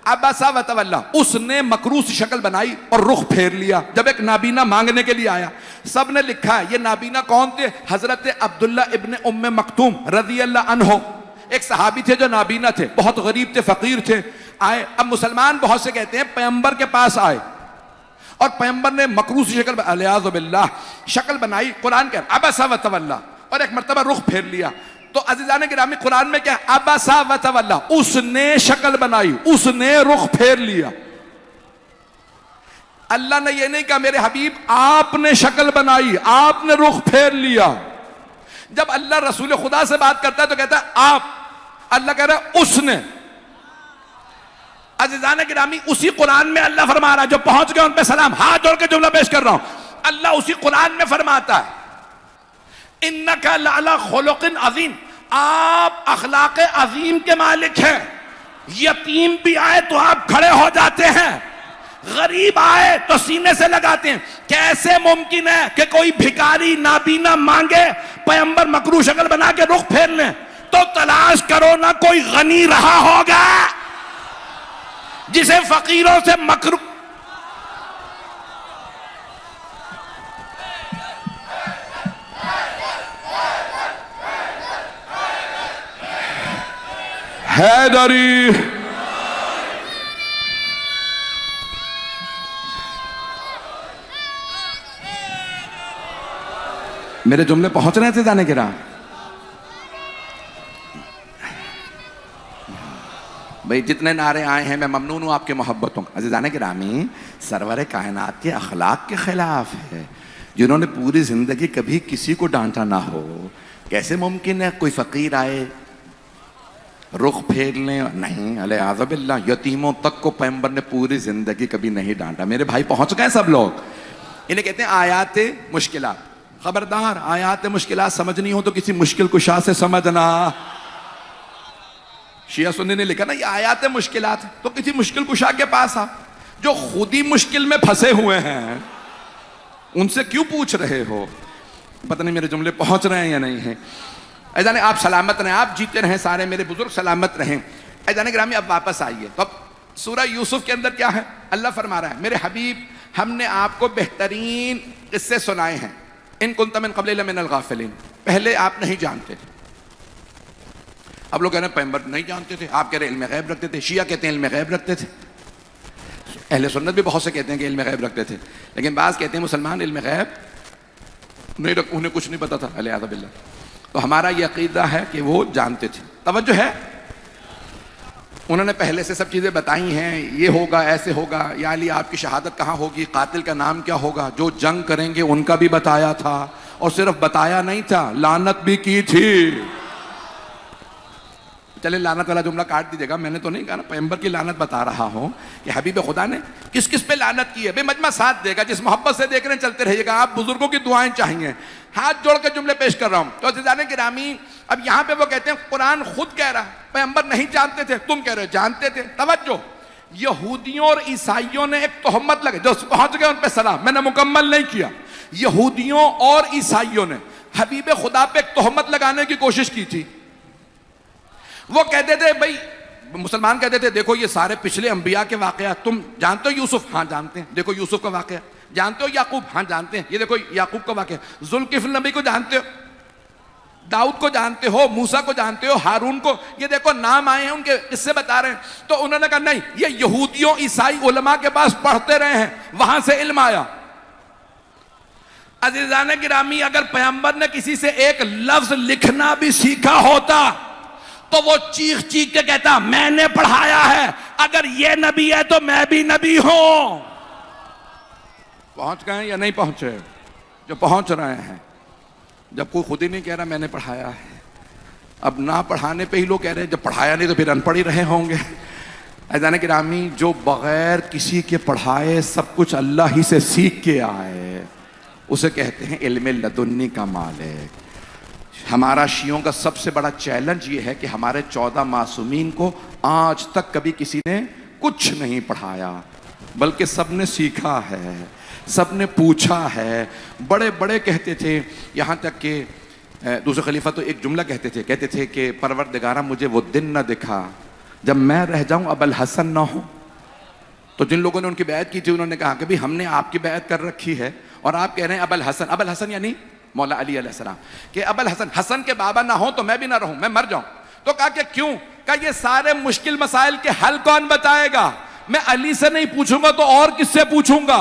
عبسا وتولی، اس نے مکروہ سی شکل بنائی اور رخ پھیر لیا جب ایک نابینا مانگنے کے لیے آیا۔ سب نے لکھا ہے یہ نابینا کون تھے؟ حضرت عبداللہ ابن ام مکتوم رضی اللہ عنہ، ایک صحابی تھے جو نابینا تھے، بہت غریب تھے، فقیر تھے، آئے۔ اب مسلمان بہت سے کہتے ہیں پیغمبر کے پاس آئے اور پیغمبر نے مکروہ سی شکل الیاذ باللہ شکل بنائی، قرآن کہہ رہا عبسا وتولی، اور ایک مرتبہ رخ پھیر لیا۔ تو عزیزان گرامی قرآن میں کیا ہے؟ عبسا وتولی، اس نے شکل بنائی، اس نے رخ پھیر لیا۔ اللہ نے یہ نہیں کہا میرے حبیب آپ نے شکل بنائی، آپ نے رخ پھیر لیا۔ جب اللہ رسول خدا سے بات کرتا ہے تو کہتا ہے آپ، اللہ کہہ رہا ہے اس نے۔ عزیزان گرامی اسی قرآن میں اللہ فرما رہا ہے، جو پہنچ گئے ان پہ سلام، ہاتھ جوڑ کے جملہ پیش کر رہا ہوں، اللہ اسی قرآن میں فرماتا ہے انک لعلی خلق عظیم، آپ اخلاق عظیم کے مالک ہیں۔ یتیم بھی آئے تو آپ کھڑے ہو جاتے ہیں، غریب آئے تو سینے سے لگاتے ہیں۔ کیسے ممکن ہے کہ کوئی بھکاری نابینا مانگے، پیغمبر مکروہ شکل بنا کے رخ پھیر لیں؟ تو تلاش کرو نہ کوئی غنی رہا ہوگا جسے فقیروں سے مکروہ۔ حیدری میرے جملے پہنچ رہے تھے جانے کے راہ بھئی، جتنے نعرے آئے ہیں میں ممنون ہوں آپ کے محبتوں کا۔ عزیزان گرامی سرور کائنات کے اخلاق کے خلاف ہے، جنہوں نے پوری زندگی کبھی کسی کو ڈانٹا نہ ہو۔ کیسے ممکن ہے کوئی فقیر آئے رخ پھیر لیں؟ نہیں، الیاذ باللہ، یتیموں تک کو پیغمبر نے پوری زندگی کبھی نہیں ڈانٹا۔ میرے بھائی پہنچ گئے سب لوگ، انہیں کہتے ہیں آیات مشکلات۔ خبردار، آیات مشکلات سمجھنی ہو تو کسی مشکل کشا سے سمجھنا۔ شیعہ سنی نے لکھا نا یہ آیات مشکلات، تو کسی مشکل کشا کے پاس آ، جو خود ہی مشکل میں پھنسے ہوئے ہیں، ان سے کیوں پوچھ رہے ہو؟ پتہ نہیں میرے جملے پہنچ رہے ہیں یا نہیں ہیں۔ ایزان آپ سلامت رہیں، آپ جیتے رہیں، سارے میرے بزرگ سلامت رہیں۔ ایزان گرامی اب واپس آئیے، تو اب سورہ یوسف کے اندر کیا ہے؟ اللہ فرما رہا ہے میرے حبیب ہم نے آپ کو بہترین قصے سنائے ہیں۔ ان کنت من قبل لمن الغافلین، پہلے آپ نہیں جانتے تھے۔ اب لوگ کہہ رہے ہیں پیغمبر نہیں جانتے تھے، آپ کہہ رہے ہیں علم غیب رکھتے تھے، شیعہ کہتے ہیں علم غیب رکھتے تھے، اہل سنت بھی بہت سے کہتے ہیں کہ علم غیب رکھتے تھے، لیکن بعض کہتے ہیں مسلمان علم غیب نہیں رکھ، انہیں کچھ نہیں پتا تھا، الیاذ باللہ۔ تو ہمارا یہ عقیدہ ہے کہ وہ جانتے تھے۔ توجہ ہے، انہوں نے پہلے سے سب چیزیں بتائی ہیں، یہ ہوگا، ایسے ہوگا، یا علی آپ کی شہادت کہاں ہوگی، قاتل کا نام کیا ہوگا، جو جنگ کریں گے ان کا بھی بتایا تھا، اور صرف بتایا نہیں تھا، لعنت بھی کی تھی۔ چلے لعنت والا جملہ کاٹ دیجیے گا، میں نے تو نہیں کہا نا، پیغمبر کی لعنت بتا رہا ہوں کہ حبیب خدا نے کس کس پہ لعنت کی ہے۔ بے مجمع ساتھ دے گا، جس محبت سے دیکھ رہے ہیں چلتے رہیے گا، آپ بزرگوں کی دعائیں چاہیے۔ ہاتھ جوڑ کے جملے پیش کر رہا ہوں۔ تو عزیزان گرامی اب یہاں پہ وہ کہتے ہیں قرآن خود کہہ رہا ہے پیغمبر نہیں جانتے تھے، تم کہہ رہے جانتے تھے۔ توجہ، یہودیوں اور عیسائیوں نے ایک تہمت لگے، جو پہنچ گئے ان پہ سلام، میں نے مکمل نہیں کیا۔ یہودیوں اور عیسائیوں نے حبیب خدا پہ ایک تہمت لگانے کی کوشش کی تھی۔ وہ کہتے تھے بھائی، مسلمان کہتے تھے دیکھو یہ سارے پچھلے انبیاء کے واقعات، تم جانتے ہو یوسف؟ ہاں جانتے ہیں۔ دیکھو یوسف کا واقعہ۔ جانتے ہو یعقوب؟ ہاں جانتے ہیں۔ یہ دیکھو یعقوب کا واقعہ۔ ذوالکفل نبی کو جانتے ہو؟ داؤد کو جانتے ہو؟ موسیٰ کو جانتے ہو؟ ہارون کو؟ یہ دیکھو نام آئے ہیں ان کے، اس سے بتا رہے ہیں۔ تو انہوں نے کہا نہیں، یہ یہودیوں عیسائی علماء کے پاس پڑھتے رہے ہیں، وہاں سے علم آیا۔ عزیزان گرامی اگر پیغمبر نے کسی سے ایک لفظ لکھنا بھی سیکھا ہوتا تو وہ چیخ چیخ کے کہتا میں نے پڑھایا ہے، اگر یہ نبی ہے تو میں بھی نبی ہوں۔ پہنچ گئے یا نہیں پہنچے؟ جو پہنچ رہے ہیں، جب کوئی خود ہی نہیں کہہ رہا میں نے پڑھایا ہے، اب نہ پڑھانے پہ ہی لوگ کہہ رہے ہیں جب پڑھایا نہیں تو پھر ان پڑھ ہی رہے ہوں گے۔ عزیزان گرامی جو بغیر کسی کے پڑھائے سب کچھ اللہ ہی سے سیکھ کے آئے، اسے کہتے ہیں علم لدنی کا مالک۔ ہمارا شیعوں کا سب سے بڑا چیلنج یہ ہے کہ ہمارے 14 معصومین کو آج تک کبھی کسی نے کچھ نہیں پڑھایا بلکہ سب نے سیکھا ہے، سب نے پوچھا ہے. بڑے بڑے کہتے تھے، یہاں تک کہ دوسرے خلیفہ تو ایک جملہ کہتے تھے کہ پروردگارہ مجھے وہ دن نہ دکھا جب میں رہ جاؤں ابو الحسن نہ ہوں. تو جن لوگوں نے ان کی بیعت کی تھی انہوں نے کہا کہ بھی ہم نے آپ کی بیعت کر رکھی ہے اور آپ کہہ رہے ہیں ابو الحسن یعنی مولا علی علیہ السلام، کہ ابو الحسن، حسن کے بابا نہ ہوں تو میں بھی نہ رہوں، میں مر جاؤں. تو کہا کہ کیوں؟ کہا یہ سارے مشکل مسائل کے حل کون بتائے گا؟ میں علی سے نہیں پوچھوں گا تو اور کس سے پوچھوں گا؟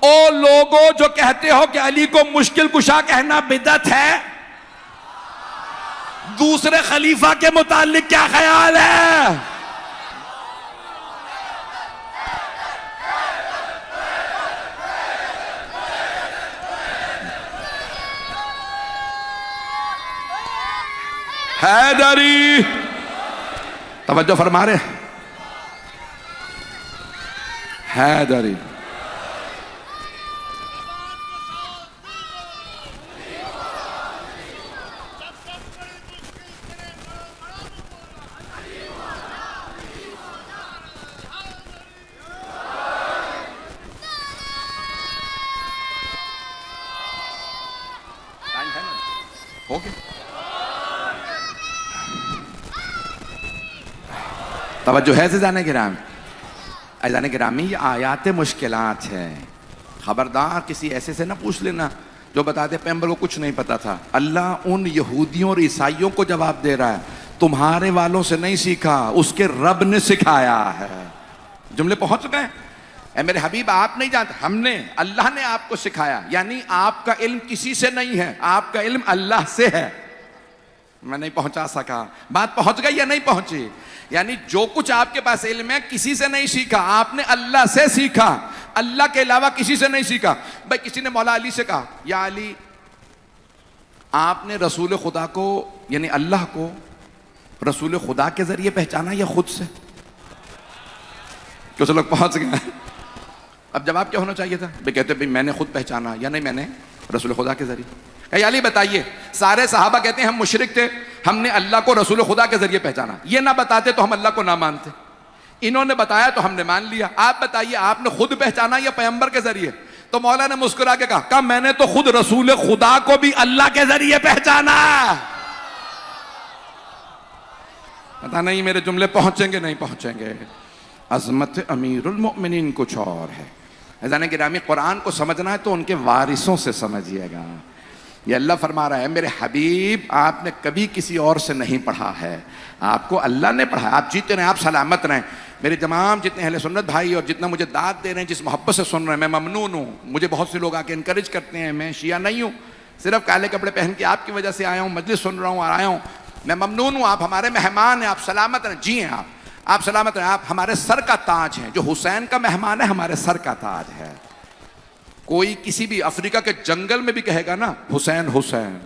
او لوگوں جو کہتے ہو کہ علی کو مشکل کشا کہنا بدعت ہے، دوسرے خلیفہ کے متعلق کیا خیال ہے؟ حیدری توجہ فرما رہے حیدری. ہو گیا. توجہ ہے عزیزان گرامی. عزیزان گرامی یہ آیات مشکلات ہیں، خبردار کسی ایسے سے نہ پوچھ لینا جو بتاتے پیغمبر کو کچھ نہیں پتا تھا. اللہ ان یہودیوں اور عیسائیوں کو جواب دے رہا ہے، تمہارے والوں سے نہیں سیکھا، اس کے رب نے سکھایا ہے. جملے پہنچ گئے. اے میرے حبیب آپ نہیں جانتے، ہم نے، اللہ نے آپ کو سکھایا. یعنی آپ کا علم کسی سے نہیں ہے، آپ کا علم اللہ سے ہے. میں نہیں پہنچا سکا، بات پہنچ گئی یا نہیں پہنچی؟ یعنی جو کچھ آپ کے پاس علم ہے کسی سے نہیں سیکھا، آپ نے اللہ سے سیکھا، اللہ کے علاوہ کسی سے نہیں سیکھا. بھائی کسی نے مولا علی سے کہا یا علی آپ نے رسول خدا کو یعنی اللہ کو رسول خدا کے ذریعے پہچانا یا خود سے؟ کچھ لوگ پہنچ گئے. اب جواب کیا ہونا چاہیے تھا؟ بھائی کہتے میں نے خود پہچانا یا نہیں میں نے رسول خدا کے ذریعے. کہ علی بتائیے، سارے صحابہ کہتے ہیں ہم مشرک تھے، ہم نے اللہ کو رسول خدا کے ذریعے پہچانا. یہ نہ بتاتے تو ہم اللہ کو نہ مانتے، انہوں نے بتایا تو ہم نے مان لیا. آپ بتائیے آپ نے خود پہچانا یا پیغمبر کے ذریعے؟ تو مولا نے مسکرا کے کہا میں نے تو خود رسول خدا کو بھی اللہ کے ذریعے پہچانا. پتا نہیں میرے جملے پہنچیں گے نہیں پہنچیں گے. عظمت امیر المؤمنین کچھ اور ہے. عزیزان گرامی قرآن کو سمجھنا ہے تو ان کے وارثوں سے سمجھیے گا. یہ اللہ فرما رہا ہے میرے حبیب آپ نے کبھی کسی اور سے نہیں پڑھا ہے، آپ کو اللہ نے پڑھا. آپ جیتے رہیں، آپ سلامت رہیں. میرے تمام جتنے اہل سنت بھائی اور جتنا مجھے داد دے رہے ہیں، جس محبت سے سن رہے ہیں، میں ممنون ہوں. مجھے بہت سے لوگ آ کے انکریج کرتے ہیں. میں شیعہ نہیں ہوں، صرف کالے کپڑے پہن کے آپ کی وجہ سے آیا ہوں، مجلس سن رہا ہوں اور آیا ہوں. میں ممنون ہوں، آپ ہمارے مہمان ہیں، آپ سلامت رہیں. جی ہیں آپ سلامت رہیں. آپ ہمارے سر کا تاج ہیں. جو حسین کا مہمان ہے ہمارے سر کا تاج ہے. کوئی کسی بھی افریقہ کے جنگل میں بھی کہے گا نا حسین حسین،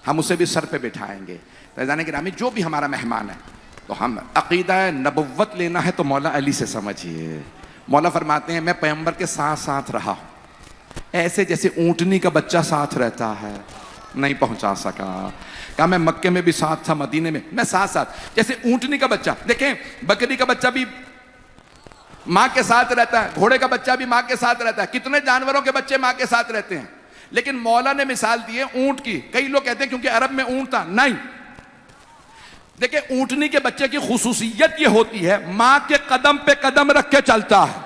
ہم اسے بھی سر پہ بٹھائیں گے. عزیزان گرامی جو بھی ہمارا مہمان ہے تو ہم عقیدہ نبوت لینا ہے تو مولا علی سے سمجھیے. مولا فرماتے ہیں میں پیغمبر کے ساتھ ساتھ رہا ہوں ایسے جیسے اونٹنی کا بچہ ساتھ رہتا ہے. نہیں پہنچا سکا. کہا میں مکے میں بھی ساتھ تھا، مدینے میں ساتھ ساتھ جیسے اونٹنی کا بچہ. دیکھیں بکری کا بچہ بھی ماں کے ساتھ رہتا ہے، گھوڑے کا بچہ بھی ماں کے ساتھ رہتا ہے. کتنے جانوروں کے بچے ماں کے ساتھ رہتے ہیں. لیکن مولا نے مثال دی ہے اونٹ کی. کئی لوگ کہتے ہیں کیونکہ عرب میں اونٹ تھا. نہیں، دیکھیں اونٹنی کے بچے کی خصوصیت یہ ہوتی ہے ماں کے قدم پہ قدم رکھ کے چلتا ہے.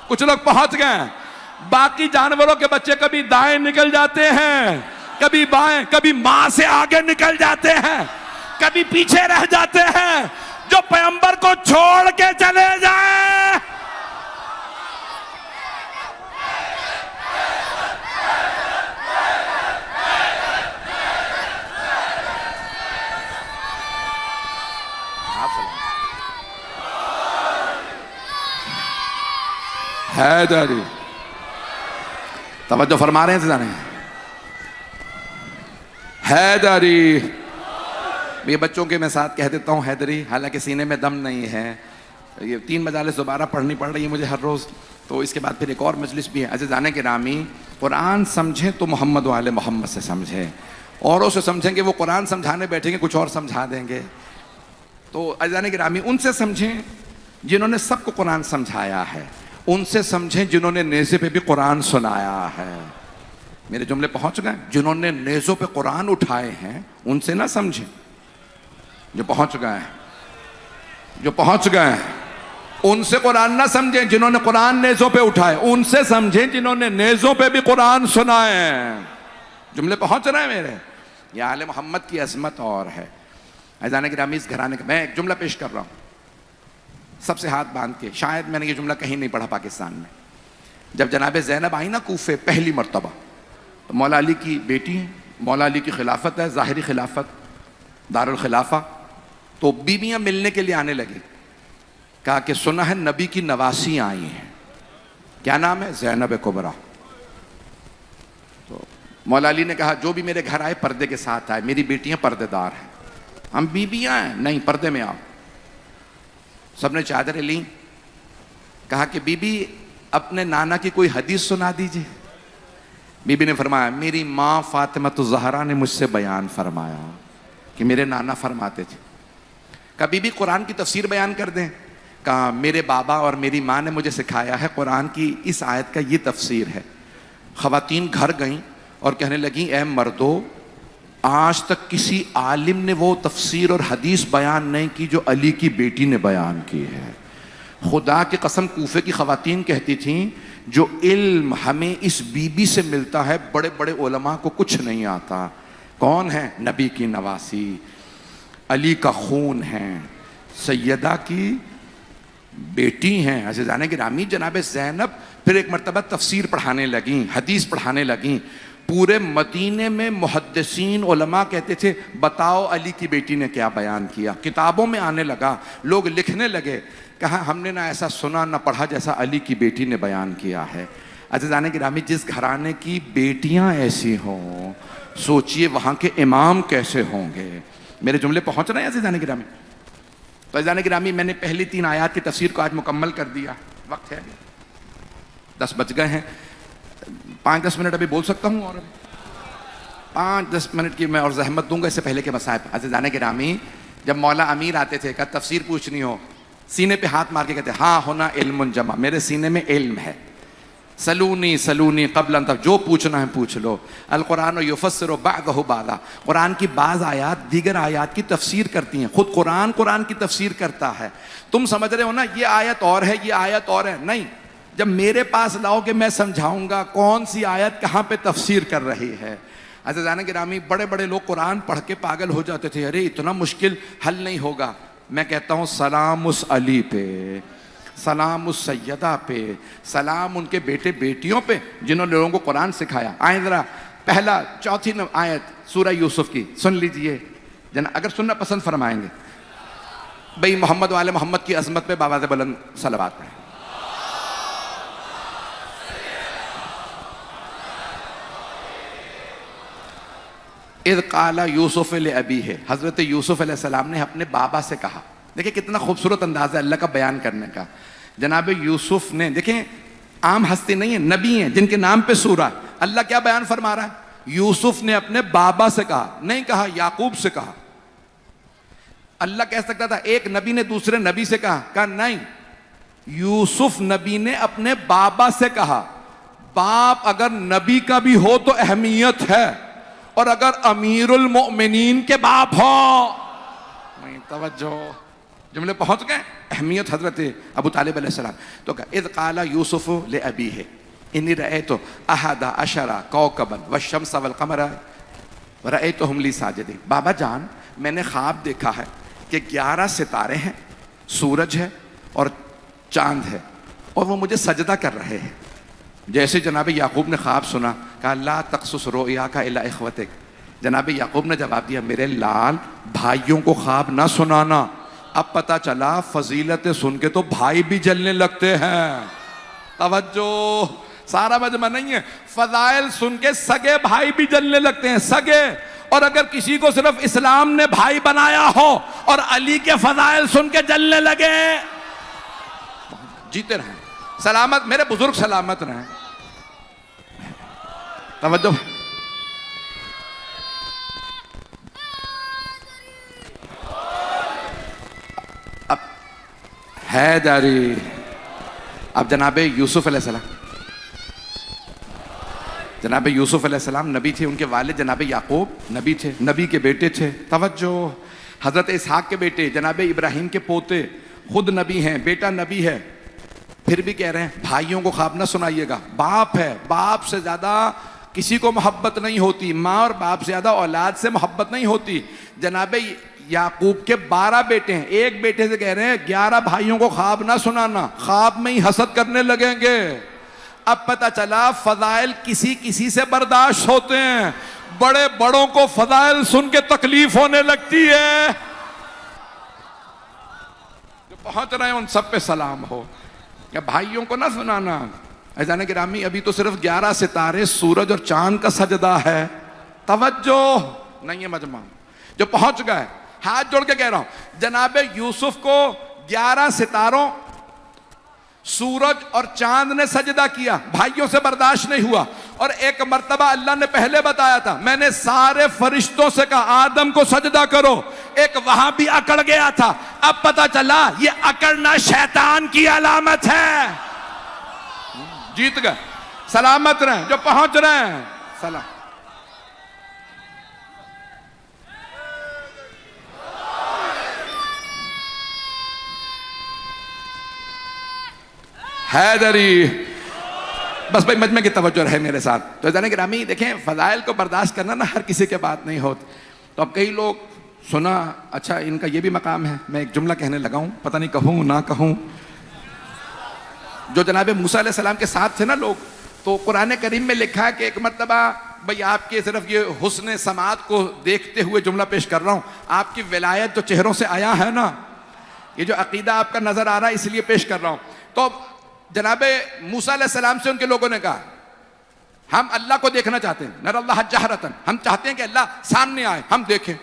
کچھ لوگ پہنچ گئے ہیں. باقی جانوروں کے بچے کبھی دائیں نکل جاتے ہیں، کبھی بائیں، کبھی ماں سے آگے نکل جاتے ہیں، کبھی پیچھے رہ جاتے ہیں. جو پیغمبر کو چھوڑ کے چلے جائیں حیدری. توجہ فرما رہے ہیں حیدری. یہ بچوں کے میں ساتھ کہہ دیتا ہوں حیدری، حالانکہ سینے میں دم نہیں ہے. یہ 3 مجالس دوبارہ پڑھنی پڑ رہی ہے مجھے ہر روز، تو اس کے بعد پھر ایک اور مجلس بھی ہے. عزیزان گرامی قرآن سمجھیں تو محمد و آل محمد سے سمجھیں. اوروں سے سمجھیں گے وہ قرآن سمجھانے بیٹھیں گے کچھ اور سمجھا دیں گے. تو عزیزان گرامی ان سے سمجھیں جنہوں نے سب کو قرآن سمجھایا ہے، ان سے سمجھیں جنہوں نے نیزے پہ بھی قرآن سنایا ہے۔ میرے جملے پہنچ گئے؟ جنہوں نے نیزوں پہ قرآن اٹھائے ہیں ان سے نہ سمجھیں، جو پہنچ گئے ہیں، جو پہنچ گئے ہیں ان سے قرآن نہ سمجھیں۔ جنہوں نے قرآن نیزوں پہ اٹھائے ان سے سمجھیں جنہوں نے نیزوں پہ بھی قرآن سنائے ہیں۔ جملے پہنچ رہے ہیں میرے؟ یہ آل محمد کی عظمت اور ہے۔ عزیزان گرامی، اس گھرانے کا میں ایک جملہ پیش کر رہا ہوں سب سے ہاتھ باندھ کے، شاید میں نے یہ جملہ کہیں نہیں پڑھا پاکستان میں۔ جب جناب زینب آئی نا کوفے پہلی مرتبہ، تو مولا علی کی بیٹی ہیں، مولا علی کی خلافت ہے، ظاہری خلافت دارالخلافہ، تو بیویاں ملنے کے لیے آنے لگی۔ کہا کہ سنا ہے نبی کی نواسی آئی ہیں، کیا نام ہے؟ زینب کبریٰ۔ تو مولا علی نے کہا جو بھی میرے گھر آئے پردے کے ساتھ آئے، میری بیٹیاں پردے دار ہیں۔ ہم بیویاں ہیں، نہیں پردے میں آؤ۔ سب نے چادریں لیں، کہا کہ بی بی اپنے نانا کی کوئی حدیث سنا دیجیے۔ بی بی نے فرمایا میری ماں فاطمہ الزہرا نے مجھ سے بیان فرمایا کہ میرے نانا فرماتے تھے۔ کہا بی بی قرآن کی تفسیر بیان کر دیں۔ کہا میرے بابا اور میری ماں نے مجھے سکھایا ہے قرآن کی اس آیت کا یہ تفسیر ہے۔ خواتین گھر گئیں اور کہنے لگیں اے مردو، آج تک کسی عالم نے وہ تفسیر اور حدیث بیان نہیں کی جو علی کی بیٹی نے بیان کی ہے۔ خدا کی قسم کوفے کی خواتین کہتی تھیں جو علم ہمیں اس بی بی سے ملتا ہے بڑے بڑے علماء کو کچھ نہیں آتا۔ کون ہے؟ نبی کی نواسی، علی کا خون ہے، سیدہ کی بیٹی ہیں۔ عزیزان گرامی، جناب زینب پھر ایک مرتبہ تفسیر پڑھانے لگیں، حدیث پڑھانے لگیں۔ پورے مدینے میں محدثین علماء کہتے تھے بتاؤ علی کی بیٹی نے کیا بیان کیا۔ کتابوں میں آنے لگا، لوگ لکھنے لگے، کہا ہم نے نہ ایسا سنا نہ پڑھا جیسا علی کی بیٹی نے بیان کیا ہے۔ عزیزان گرامی، جس گھرانے کی بیٹیاں ایسی ہوں سوچئے وہاں کے امام کیسے ہوں گے۔ میرے جملے پہنچ رہے ہیں عزیزان گرامی؟ تو عزیزان گرامی، میں نے پہلی 3 آیات کی تفسیر کو آج مکمل کر دیا۔ وقت ہے 10 بج گئے ہیں، 5-10 منٹ ابھی بول سکتا ہوں، اور 5-10 منٹ کی میں اور زحمت دوں گا اس سے پہلے کے مصائب۔ عزیزان گرامی، جب مولا امیر آتے تھے کہ تفسیر پوچھنی ہو، سینے پہ ہاتھ مار کے کہتے ہاں ہونا علم جمع، میرے سینے میں علم ہے، سلونی سلونی قبل ان، جو پوچھنا ہے پوچھ لو۔ القرآن یفسر بعضہ بعضا، قرآن کی بعض آیات دیگر آیات کی تفسیر کرتی ہیں، خود قرآن کی تفسیر کرتا ہے۔ تم سمجھ رہے ہو نا یہ آیت اور ہے یہ آیت اور ہے، نہیں، جب میرے پاس لاؤ کہ میں سمجھاؤں گا کون سی آیت کہاں پہ تفسیر کر رہی ہے۔ عزیزان گرامی، بڑے بڑے لوگ قرآن پڑھ کے پاگل ہو جاتے تھے، ارے اتنا مشکل حل نہیں ہوگا۔ میں کہتا ہوں سلام اس علی پہ، سلام اس سیدہ پہ، سلام ان کے بیٹے بیٹیوں پہ جنہوں نے لوگوں کو قرآن سکھایا۔ آئیں ذرا پہلا 4 آیت سورہ یوسف کی سن لیجئے، اگر سننا پسند فرمائیں گے بھئی محمد والے محمد کی عظمت پہ بآواز بلند صلوات پڑھیں۔ اذ قال یوسف لابیہ، حضرت یوسف علیہ السلام نے اپنے بابا سے کہا۔ دیکھیں کتنا خوبصورت انداز ہے اللہ کا بیان کرنے کا۔ جناب یوسف نے، دیکھیں عام ہستی نہیں ہیں، نبی ہیں جن کے نام پہ سورہ، اللہ کیا بیان فرما رہا ہے؟ یوسف نے اپنے بابا سے کہا، نہیں کہا یعقوب سے کہا۔ اللہ کہہ سکتا تھا ایک نبی نے دوسرے نبی سے کہا نہیں، یوسف نبی نے اپنے بابا سے کہا۔ باپ اگر نبی کا بھی ہو تو اہمیت ہے، اور اگر امیر المؤمنین کے باپ ہو، نہیں توجہ، جملے پہنچ گئے، اہمیت حضرت ابو طالب علیہ السلام۔ تو کہا اذ قال یوسف لابیہ انی رأیت 11 کوکبا والشمس والقمر رأیتہم لی ساجدین۔ بابا جان میں نے خواب دیکھا ہے کہ 11 ستارے ہیں، سورج ہے اور چاند ہے، اور وہ مجھے سجدہ کر رہے ہیں۔ جیسے جناب یعقوب نے خواب سنا، کہا لا تقصص رؤیاک الا اخوتک۔ جناب یعقوب نے جواب دیا میرے لال بھائیوں کو خواب نہ سنانا۔ اب پتہ چلا فضیلت سن کے تو بھائی بھی جلنے لگتے ہیں۔ توجہ، سارا مجمع نہیں ہے، فضائل سن کے سگے بھائی بھی جلنے لگتے ہیں، سگے۔ اور اگر کسی کو صرف اسلام نے بھائی بنایا ہو اور علی کے فضائل سن کے جلنے لگے، جیتے رہیں، سلامت، میرے بزرگ سلامت رہیں۔ توجہ، اب حیدری. اب جناب یوسف علیہ السلام، جناب یوسف علیہ السلام نبی تھے، ان کے والد جناب یعقوب نبی تھے، نبی کے بیٹے تھے. توجہ، حضرت اسحاق کے بیٹے، جناب ابراہیم کے پوتے، خود نبی ہیں، بیٹا نبی ہے، پھر بھی کہہ رہے ہیں بھائیوں کو خواب نہ سنائیے گا. باپ ہے، باپ سے زیادہ کسی کو محبت نہیں ہوتی، ماں اور باپ سے زیادہ اولاد سے محبت نہیں ہوتی. جناب یعقوب کے 12 بیٹے ہیں، ایک بیٹے سے کہہ رہے ہیں 11 بھائیوں کو خواب نہ سنانا، خواب میں ہی حسد کرنے لگیں گے. اب پتہ چلا فضائل کسی کسی سے برداشت ہوتے ہیں، بڑے بڑوں کو فضائل سن کے تکلیف ہونے لگتی ہے. جو پہنچ رہے ہیں ان سب پہ سلام ہو. یا بھائیوں کو نہ سنانا. عزیزان گرامی، ابھی تو صرف 11 ستارے، سورج اور چاند کا سجدہ ہے. توجہ نہیں ہے مجمع. جو پہنچ گئے، ہاتھ جوڑ کے کہہ رہا ہوں، جناب یوسف کو 11 ستاروں، سورج اور چاند نے سجدہ کیا، بھائیوں سے برداشت نہیں ہوا. اور ایک مرتبہ اللہ نے پہلے بتایا تھا، میں نے سارے فرشتوں سے کہا آدم کو سجدہ کرو، ایک وہاں بھی اکڑ گیا تھا. اب پتہ چلا یہ اکڑنا شیطان کی علامت ہے. جیت گئے، سلامت رہیں. جو پہنچ رہے ہیں سلام. حیدری. بس بھائی مجمع کی توجہ رہے میرے ساتھ. تو عزیزان گرامی دیکھیں، فضائل کو برداشت کرنا نا ہر کسی کے بات نہیں ہوتی. تو اب کئی لوگ سنا، اچھا ان کا یہ بھی مقام ہے. میں ایک جملہ کہنے لگا ہوں، پتہ نہیں کہوں نہ کہوں. جو جناب موسیٰ علیہ السلام کے ساتھ تھے نا لوگ، تو قرآن کریم میں لکھا ہے کہ ایک مرتبہ، بھائی آپ کے صرف یہ حسن سماعت کو دیکھتے ہوئے جملہ پیش کر رہا ہوں، آپ کی ولایت جو چہروں سے آیا ہے نا، یہ جو عقیدہ آپ کا نظر آ رہا ہے اس لیے پیش کر رہا ہوں. تو جناب موسیٰ علیہ السلام سے ان کے لوگوں نے کہا ہم اللہ کو دیکھنا چاہتے ہیں، نر اللہ جہرتن، ہم چاہتے ہیں کہ اللہ سامنے آئے، ہم دیکھیں.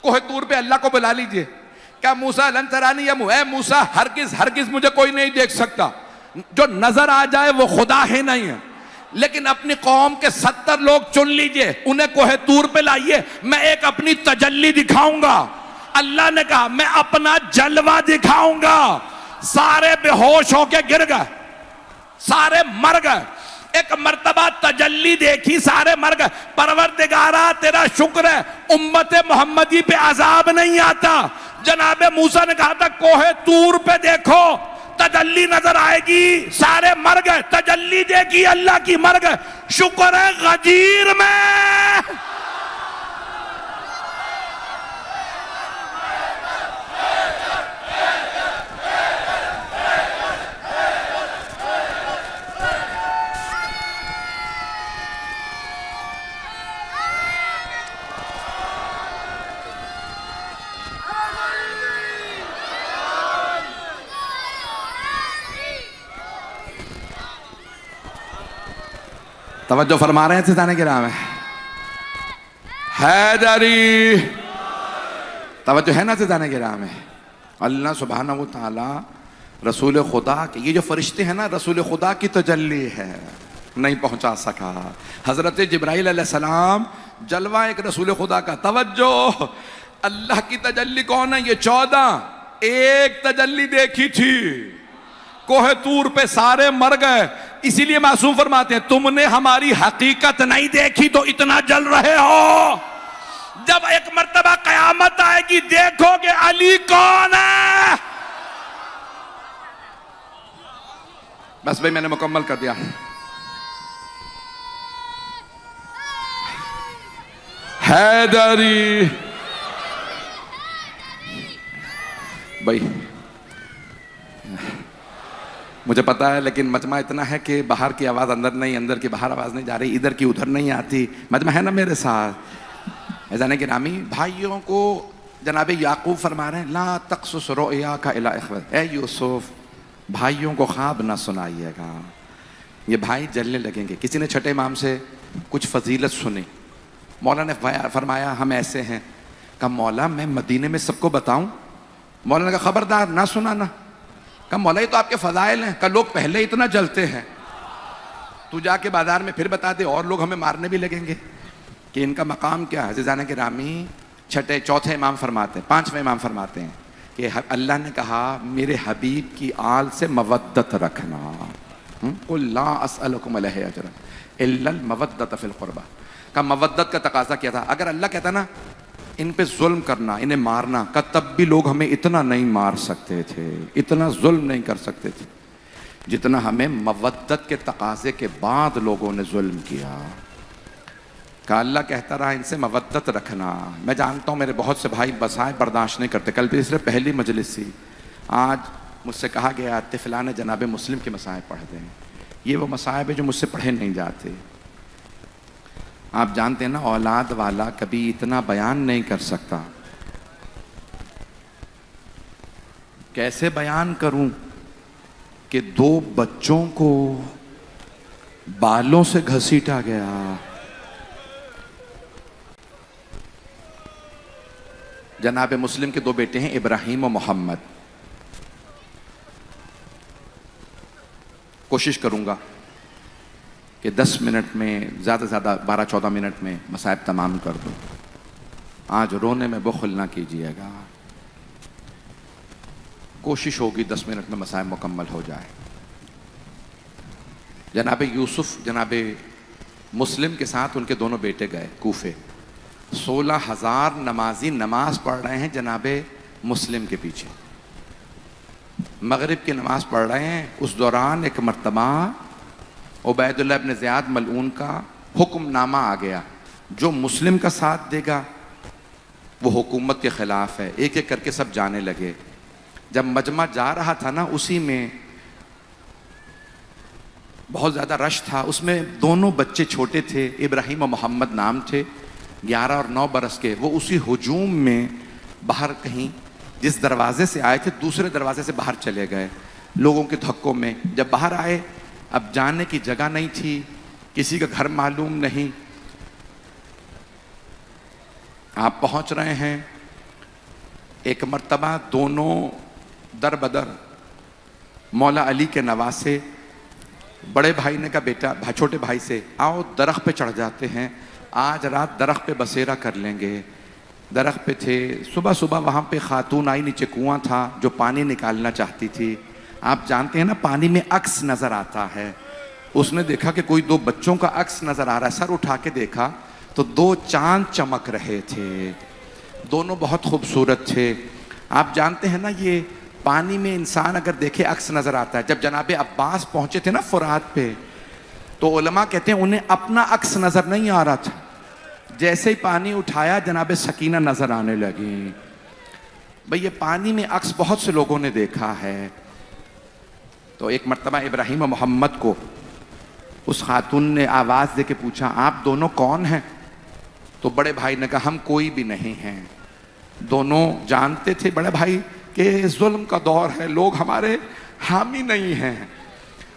کوہ طور پہ اللہ کو بلا لیجئے. کیا موسیٰ لن ترانی یا اے موسیٰ، ہرگز ہرگز مجھے کوئی نہیں دیکھ سکتا. جو نظر آ جائے وہ خدا ہے نہیں ہے، لیکن اپنی قوم کے 70 لوگ چن لیجئے، انہیں کوہ طور پہ لائیے، میں ایک اپنی تجلی دکھاؤں گا. اللہ نے کہا میں اپنا جلوہ دکھاؤں گا. سارے بے ہوش ہو کے گر گئے، سارے مر گئے. ایک مرتبہ تجلی دیکھی، سارے مر گئے. پروردگارا تیرا شکر ہے امت محمدی پہ عذاب نہیں آتا. جناب موسیٰ نے کہا تھا کوہ طور پہ دیکھو تجلی نظر آئے گی، سارے مر گئے. تجلی دیکھی اللہ کی، مر گئے. شکر ہے غدیر میں توجہ فرما رہے ہیں سیدانے کے نام ہے. حیدری. توجہ ہے نا سیدانے کے نام ہے. اللہ سبحانہ و تعالی رسول خدا کے، یہ جو فرشتے ہیں نا رسول خدا کی تجلی ہے، نہیں پہنچا سکا. حضرت جبرائیل علیہ السلام جلوہ ایک رسول خدا کا. توجہ، اللہ کی تجلی کون ہے؟ یہ 14. ایک تجلی دیکھی تھی کوہ طور پہ، سارے مر گئے. اسی لیے معصوم فرماتے ہیں تم نے ہماری حقیقت نہیں دیکھی تو اتنا جل رہے ہو. جب ایک مرتبہ قیامت آئے گی دیکھو گے علی کون ہے. بس بھائی میں نے مکمل کر دیا. حیدری. بھائی مجھے پتا ہے لیکن مجمع اتنا ہے کہ باہر کی آواز اندر نہیں، اندر کی باہر آواز نہیں جا رہی، ادھر کی ادھر نہیں آتی. مجمع ہے نا میرے ساتھ. عزیزان گرامی، بھائیوں کو جناب یعقوب فرما رہے ہیں لا تقصص رؤیاک الی اخوتک، اے یوسف بھائیوں کو خواب نہ سنائیے گا. یہ بھائی جلنے لگیں گے. کسی نے چھٹے امام سے کچھ فضیلت سنی، مولا نے فرمایا ہم ایسے ہیں. کہا مولا میں مدینے میں سب کو بتاؤں؟ مولا نے کہا خبردار نہ سنانا. کہا مولا یہ تو آپ کے فضائل ہیں. کہا لوگ پہلے اتنا جلتے ہیں، تو جا کے بازار میں پھر بتا دے اور لوگ ہمیں مارنے بھی لگیں گے کہ ان کا مقام کیا ہے. عزیزان گرامی، چوتھے امام فرماتے ہیں، 5ویں امام فرماتے ہیں کہ اللہ نے کہا میرے حبیب کی آل سے مودت رکھنا. قل لا اسألکم علیہ اجرا الا المودۃ فی القربہ. کا مودت کا تقاضا کیا تھا. اگر اللہ کہتا نا ان پہ ظلم کرنا، انہیں مارنا، کا تب بھی لوگ ہمیں اتنا نہیں مار سکتے تھے، اتنا ظلم نہیں کر سکتے تھے جتنا ہمیں مودت کے تقاضے کے بعد لوگوں نے ظلم کیا. کہ اللہ کہتا رہا ان سے مودت رکھنا. میں جانتا ہوں میرے بہت سے بھائی مسائب برداشت نہیں کرتے. کل تیسرے پہلی مجلس تھی، آج مجھ سے کہا گیا فلاں جناب مسلم کے مسائب پڑھ دیں. یہ وہ مسائب ہیں جو مجھ سے پڑھے نہیں جاتے. آپ جانتے ہیں نا اولاد والا کبھی اتنا بیان نہیں کر سکتا. کیسے بیان کروں کہ 2 بچوں کو بالوں سے گھسیٹا گیا. جناب مسلم کے 2 بیٹے ہیں، ابراہیم و محمد. کوشش کروں گا کہ 10 منٹ میں زیادہ سے زیادہ 12-14 منٹ میں مسائب تمام کر دوں. آج رونے میں بخل نہ کیجیے گا. کوشش ہوگی 10 منٹ میں مسائب مکمل ہو جائے. جناب یوسف جناب مسلم کے ساتھ ان کے دونوں بیٹے گئے کوفے. 16,000 نمازی نماز پڑھ رہے ہیں جناب مسلم کے پیچھے، مغرب کی نماز پڑھ رہے ہیں. اس دوران ایک مرتبہ عبید اللہ ابن زیاد ملعون کا حکم نامہ آ گیا، جو مسلم کا ساتھ دے گا وہ حکومت کے خلاف ہے. ایک ایک کر کے سب جانے لگے. جب مجمع جا رہا تھا نا، اسی میں بہت زیادہ رش تھا. اس میں دونوں بچے چھوٹے تھے، ابراہیم و محمد نام تھے، 11 اور 9 برس کے. وہ اسی ہجوم میں باہر کہیں جس دروازے سے آئے تھے دوسرے دروازے سے باہر چلے گئے لوگوں کے دھکوں میں. جب باہر آئے اب جانے کی جگہ نہیں تھی، کسی کا گھر معلوم نہیں. آپ پہنچ رہے ہیں. ایک مرتبہ دونوں در بدر مولا علی کے نواسے. بڑے بھائی نے کہا بیٹا چھوٹے بھائی سے آؤ درخت پہ چڑھ جاتے ہیں، آج رات درخت پہ بسیرا کر لیں گے. درخت پہ تھے. صبح صبح وہاں پہ خاتون آئی، نیچے کنواں تھا جو پانی نکالنا چاہتی تھی. آپ جانتے ہیں نا پانی میں عکس نظر آتا ہے. اس نے دیکھا کہ کوئی 2 بچوں کا عکس نظر آ رہا ہے. سر اٹھا کے دیکھا تو 2 چاند چمک رہے تھے. دونوں بہت خوبصورت تھے. آپ جانتے ہیں نا یہ پانی میں انسان اگر دیکھے عکس نظر آتا ہے. جب جناب عباس پہنچے تھے نا فرات پہ تو علماء کہتے ہیں انہیں اپنا عکس نظر نہیں آ رہا تھا. جیسے ہی پانی اٹھایا جناب سکینہ نظر آنے لگی. بھئی یہ پانی میں عکس بہت سے لوگوں نے دیکھا ہے. تو ایک مرتبہ ابراہیم و محمد کو اس خاتون نے آواز دے کے پوچھا آپ دونوں کون ہیں؟ تو بڑے بھائی نے کہا ہم کوئی بھی نہیں ہیں. دونوں جانتے تھے بڑے بھائی کہ ظلم کا دور ہے، لوگ ہمارے حامی نہیں ہیں.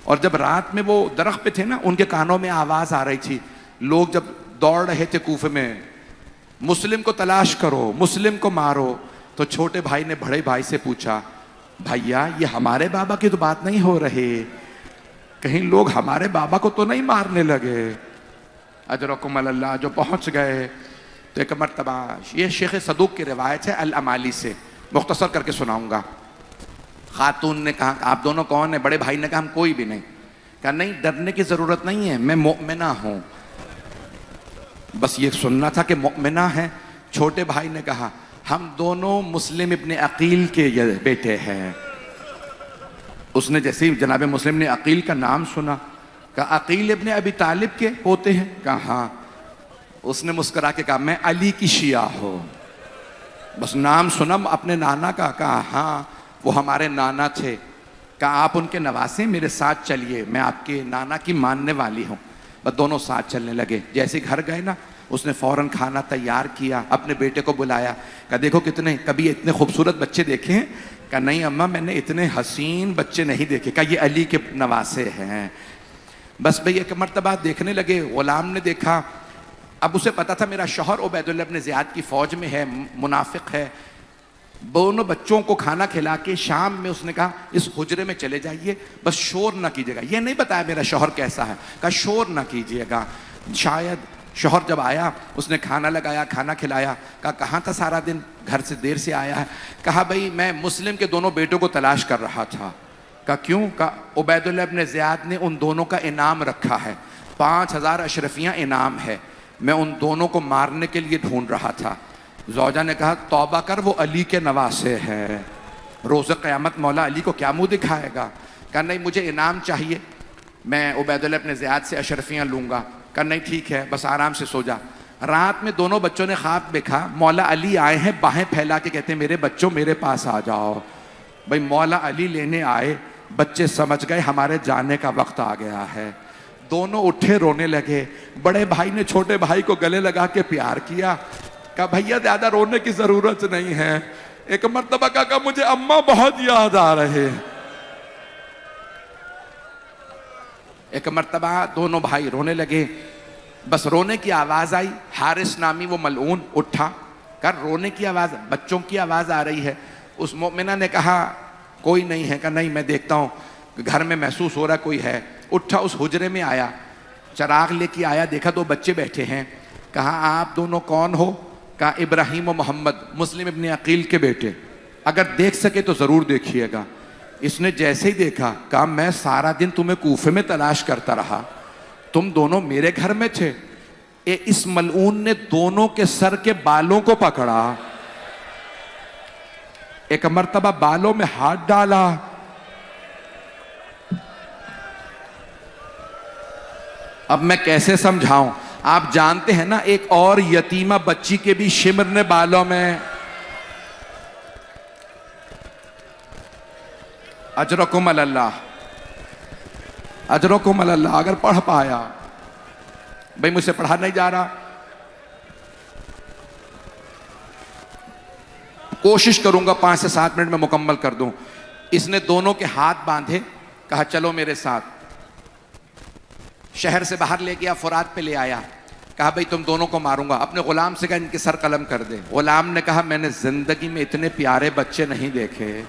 اور جب رات میں وہ درخت پہ تھے نا، ان کے کانوں میں آواز آ رہی تھی. لوگ جب دوڑ رہے تھے کوفے میں، مسلم کو تلاش کرو، مسلم کو مارو. تو چھوٹے بھائی نے بڑے بھائی سے پوچھا بھیا یہ ہمارے بابا کی تو بات نہیں ہو رہی، کہیں لوگ ہمارے بابا کو تو نہیں مارنے لگے؟ اجرکم اللہ. جو پہنچ گئے تو ایک مرتبہ یہ شیخ صدوق کی روایت ہے الامالی سے، مختصر کر کے سناؤں گا. خاتون نے کہا آپ دونوں کون ہیں؟ بڑے بھائی نے کہا ہم کوئی بھی نہیں. کہا نہیں ڈرنے کی ضرورت نہیں ہے، میں مؤمنہ ہوں. بس یہ سننا تھا کہ مؤمنہ ہیں. چھوٹے بھائی نے کہا ہم دونوں مسلم ابن عقیل کے بیٹے ہیں. اس نے جیسے ہی جناب مسلم نے عقیل کا نام سنا کہا عقیل ابن ابی طالب کے ہوتے ہیں؟ کہا ہاں. اس نے مسکرا کے کہا میں علی کی شیعہ ہوں. بس نام سنا اپنے نانا کا. کہا ہاں وہ ہمارے نانا تھے. کہا آپ ان کے نواسے، میرے ساتھ چلیے، میں آپ کے نانا کی ماننے والی ہوں. بس دونوں ساتھ چلنے لگے. جیسے گھر گئے نا اس نے فوراً کھانا تیار کیا، اپنے بیٹے کو بلایا. کہا دیکھو کبھی اتنے خوبصورت بچے دیکھے ہیں؟ کہا نہیں اماں میں نے اتنے حسین بچے نہیں دیکھے. کہا یہ علی کے نواسے ہیں. بس بھئی ایک مرتبہ دیکھنے لگے. غلام نے دیکھا. اب اسے پتا تھا میرا شوہر عبید اللہ ابن زیاد کی فوج میں ہے، منافق ہے. دونوں بچوں کو کھانا کھلا کے شام میں اس نے کہا اس حجرے میں چلے جائیے، بس شور نہ کیجیے گا. یہ نہیں بتایا میرا شوہر کیسا ہے. کہا شور نہ کیجیے گا، شاید شوہر جب آیا اس نے کھانا لگایا، کھانا کھلایا، کہا کہاں تھا سارا دن، گھر سے دیر سے آیا ہے؟ کہا بھائی میں مسلم کے دونوں بیٹوں کو تلاش کر رہا تھا۔ کہا کیوں؟ کہا عبید اللہ ابن زیاد نے ان دونوں کا انعام رکھا ہے، 5000 اشرفیاں انعام ہے، میں ان دونوں کو مارنے کے لیے ڈھونڈ رہا تھا۔ زوجہ نے کہا توبہ کر، وہ علی کے نواسے ہے، روز قیامت مولا علی کو کیا منہ دکھائے گا؟ کہا نہیں مجھے انعام چاہیے، میں عبید اللہ ابن زیاد سے اشرفیاں لوں گا۔ کہا نہیں ٹھیک ہے، بس آرام سے سو جا۔ رات میں دونوں بچوں نے خواب دیکھا مولا علی آئے ہیں، باہیں پھیلا کے کہتے ہیں میرے بچوں میرے پاس آ جاؤ۔ بھائی مولا علی لینے آئے، بچے سمجھ گئے ہمارے جانے کا وقت آ گیا ہے، دونوں اٹھے رونے لگے۔ بڑے بھائی نے چھوٹے بھائی کو گلے لگا کے پیار کیا، کہا بھیا زیادہ رونے کی ضرورت نہیں ہے۔ ایک مرتبہ کہا مجھے اماں بہت یاد آ رہے۔ ایک مرتبہ دونوں بھائی رونے لگے، بس رونے کی آواز آئی، حارث نامی وہ ملعون اٹھا، کہا رونے کی آواز، بچوں کی آواز آ رہی ہے۔ اس مومنہ نے کہا کوئی نہیں ہے، کہا نہیں میں دیکھتا ہوں، گھر میں محسوس ہو رہا کوئی ہے۔ اٹھا اس حجرے میں آیا، چراغ لے کے آیا، دیکھا دو بچے بیٹھے ہیں۔ کہا آپ دونوں کون ہو؟ کہا ابراہیم و محمد، مسلم ابن عقیل کے بیٹے، اگر دیکھ سکے تو ضرور دیکھیے گا۔ اس نے جیسے ہی دیکھا کہا میں سارا دن تمہیں کوفے میں تلاش کرتا رہا، تم دونوں میرے گھر میں تھے۔ اس ملعون نے دونوں کے سر کے بالوں کو پکڑا، ایک مرتبہ بالوں میں ہاتھ ڈالا، اب میں کیسے سمجھاؤں؟ آپ جانتے ہیں نا ایک اور یتیمہ بچی کے بھی شمر نے بالوں میں۔ اجرکم اللہ، اجرکم اللہ، اگر پڑھ پایا۔ بھائی مجھ سے پڑھا نہیں جا رہا، کوشش کروں گا 5 سے 7 منٹ میں مکمل کر دوں۔ اس نے دونوں کے ہاتھ باندھے، کہا چلو میرے ساتھ۔ شہر سے باہر لے گیا، فرات پہ لے آیا، کہا بھائی تم دونوں کو ماروں گا۔ اپنے غلام سے کہا ان کے سر قلم کر دے۔ غلام نے کہا میں نے زندگی میں اتنے پیارے بچے نہیں دیکھے،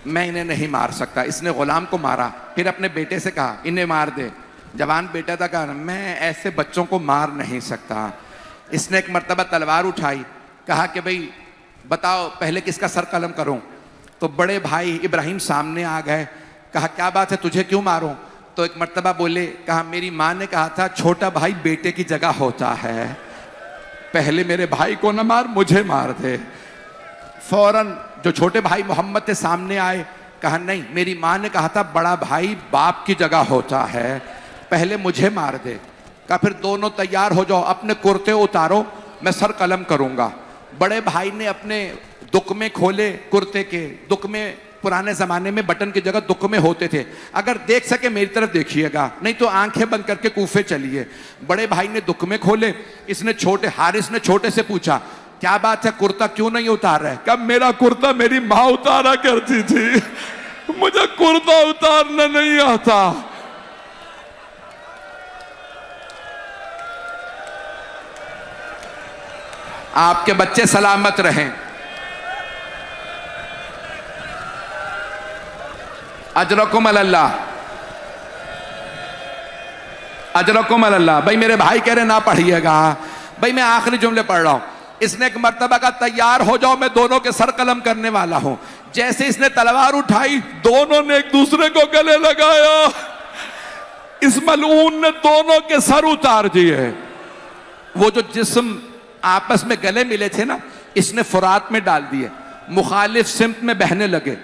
میں انہیں نہیں مار سکتا۔ اس نے غلام کو مارا، پھر اپنے بیٹے سے کہا انہیں مار دے۔ جوان بیٹا تھا، کہا میں ایسے بچوں کو مار نہیں سکتا۔ اس نے ایک مرتبہ تلوار اٹھائی، کہا کہ بھئی بتاؤ پہلے کس کا سر قلم کروں؟ تو بڑے بھائی ابراہیم سامنے آ گئے، کہا کیا بات ہے تجھے کیوں ماروں؟ تو ایک مرتبہ بولے، کہا میری ماں نے کہا تھا چھوٹا بھائی بیٹے کی جگہ ہوتا ہے، پہلے میرے بھائی کو نہ مار مجھے مار دے۔ فوراً جو چھوٹے بھائی محمد کے سامنے آئے، کہا نہیں میری ماں نے کہا تھا بڑا بھائی باپ کی جگہ ہوتا ہے، پہلے مجھے مار دے۔ کہا پھر دونوں تیار ہو جاؤ، اپنے کرتے اتارو، میں سر قلم کروں گا۔ بڑے بھائی نے اپنے دکمے کھولے کرتے کے، دکمے پرانے زمانے میں بٹن کی جگہ دکمے ہوتے تھے، اگر دیکھ سکے میری طرف دیکھیے گا، نہیں تو آنکھیں بند کر کے کوفے چلیے۔ بڑے بھائی نے دکمے کھولے، اس نے حارث نے چھوٹے سے پوچھا کیا بات ہے کرتا کیوں نہیں اتار رہے؟ کہا میرا کرتا میری ماں اتارا کرتی تھی، مجھے کرتا اتارنا نہیں آتا۔ آپ کے بچے سلامت رہیں۔ اجرکم اللہ، اجرکم اللہ۔ بھائی میرے بھائی کہہ رہے نہ پڑھیے گا، بھائی میں آخری جملے پڑھ رہا ہوں۔ اس نے ایک مرتبہ کا تیار ہو جاؤ میں دونوں کے سر قلم کرنے والا ہوں۔ جیسے اس نے تلوار اٹھائی، دونوں نے ایک دوسرے کو گلے لگایا، اس ملعون نے دونوں کے سر اتار دیے۔ وہ جو جسم آپس میں گلے ملے تھے نا، اس نے فرات میں ڈال دیے، مخالف سمت میں بہنے لگے۔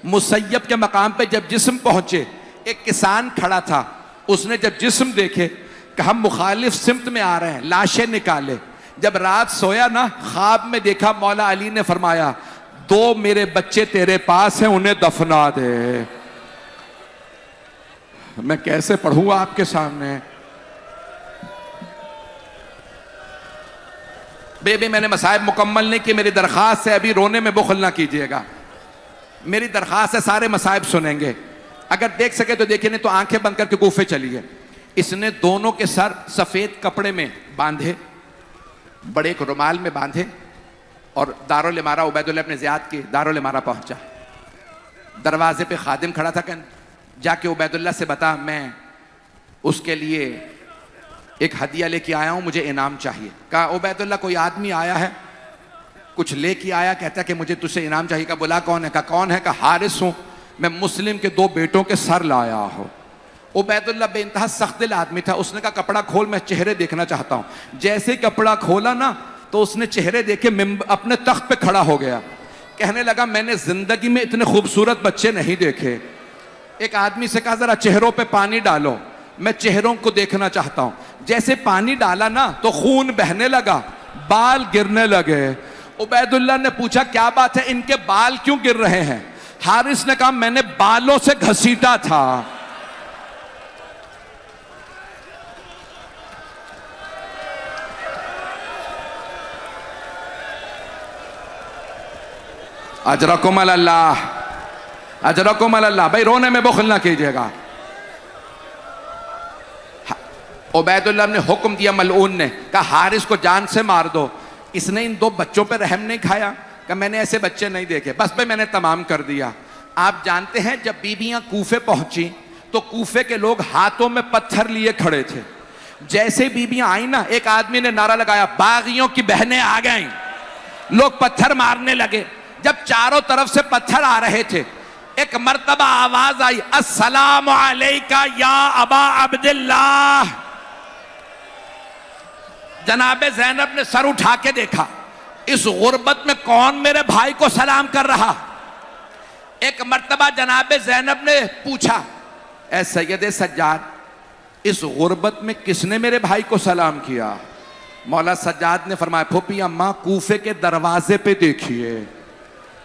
مسیب کے مقام پہ جب جسم پہنچے، ایک کسان کھڑا تھا، اس نے جب جسم دیکھے کہ ہم مخالف سمت میں آ رہے ہیں، لاشیں نکالے۔ جب رات سویا نا، خواب میں دیکھا مولا علی نے فرمایا 2 میرے بچے تیرے پاس ہیں، انہیں دفنا دے۔ میں کیسے پڑھوں آپ کے سامنے؟ بے میں نے مصائب مکمل نہیں کی، میری درخواست ہے ابھی رونے میں بخل نہ کیجیے گا، میری درخواست ہے سارے مصائب سنیں گے، اگر دیکھ سکے تو دیکھیں، نہیں تو آنکھیں بند کر کے کوفے چلیے۔ اس نے دونوں کے سر سفید کپڑے میں باندھے، بڑے ایک رومال میں باندھے، اور دارالامارہ عبید اللہ ابن زیاد کے دارالامارہ پہنچا۔ دروازے پہ خادم کھڑا تھا کہ جا کے عبید اللہ سے بتا میں اس کے لیے ایک ہدیہ لے کے آیا ہوں, مجھے انعام چاہیے. کہا عبید اللہ کوئی آدمی آیا ہے کچھ لے کے آیا, کہتا کہ مجھے تجھ سے انعام چاہیے. کہا بلا کون ہے؟ کہا کون ہے؟ کہا حارث ہوں, میں مسلم کے 2 بیٹوں کے سر لایا ہوں. عبید اللہ بے انتہا سخت دل آدمی تھا, اس نے کہا کپڑا کھول, میں چہرے دیکھنا چاہتا ہوں. جیسے کپڑا کھولا نا تو اس نے چہرے دیکھے, اپنے تخت پہ کھڑا ہو گیا. کہنے لگا میں نے زندگی میں اتنے خوبصورت بچے نہیں دیکھے. ایک آدمی سے کہا ذرا چہروں پہ پانی ڈالو, میں چہروں کو دیکھنا چاہتا ہوں. جیسے پانی ڈالا نا تو خون بہنے لگا, بال گرنے لگے. عبید اللہ نے پوچھا کیا بات ہے, ان کے بال کیوں گر رہے ہیں؟ حارث نے کہا میں نے بالوں سے گھسیٹا تھا. اجرکم اللہ, اجرکم اللہ. بھائی رونے میں بخل نہ کیجیے گا. عبید اللہ نے حکم دیا ملعون نے, کہا حارث کو جان سے مار دو. اس نے ان 2 بچوں پہ رحم نہیں کھایا کہ میں نے ایسے بچے نہیں دیکھے, بس بھائی میں نے تمام کر دیا. آپ جانتے ہیں جب بیویاں کوفے پہنچی تو کوفے کے لوگ ہاتھوں میں پتھر لیے کھڑے تھے. جیسے بیویاں آئیں نا, ایک آدمی نے نعرہ لگایا باغیوں کی بہنیں آ گئیں. لوگ پتھر مارنے لگے. جب چاروں طرف سے پتھر آ رہے تھے, ایک مرتبہ آواز آئی السلام علیکہ یا ابا عبداللہ. جناب زینب نے سر اٹھا کے دیکھا, اس غربت میں کون میرے بھائی کو سلام کر رہا. ایک مرتبہ جناب زینب نے پوچھا اے سید سجاد, اس غربت میں کس نے میرے بھائی کو سلام کیا؟ مولا سجاد نے فرمایا پھوپھی اماں کوفے کے دروازے پہ دیکھیے.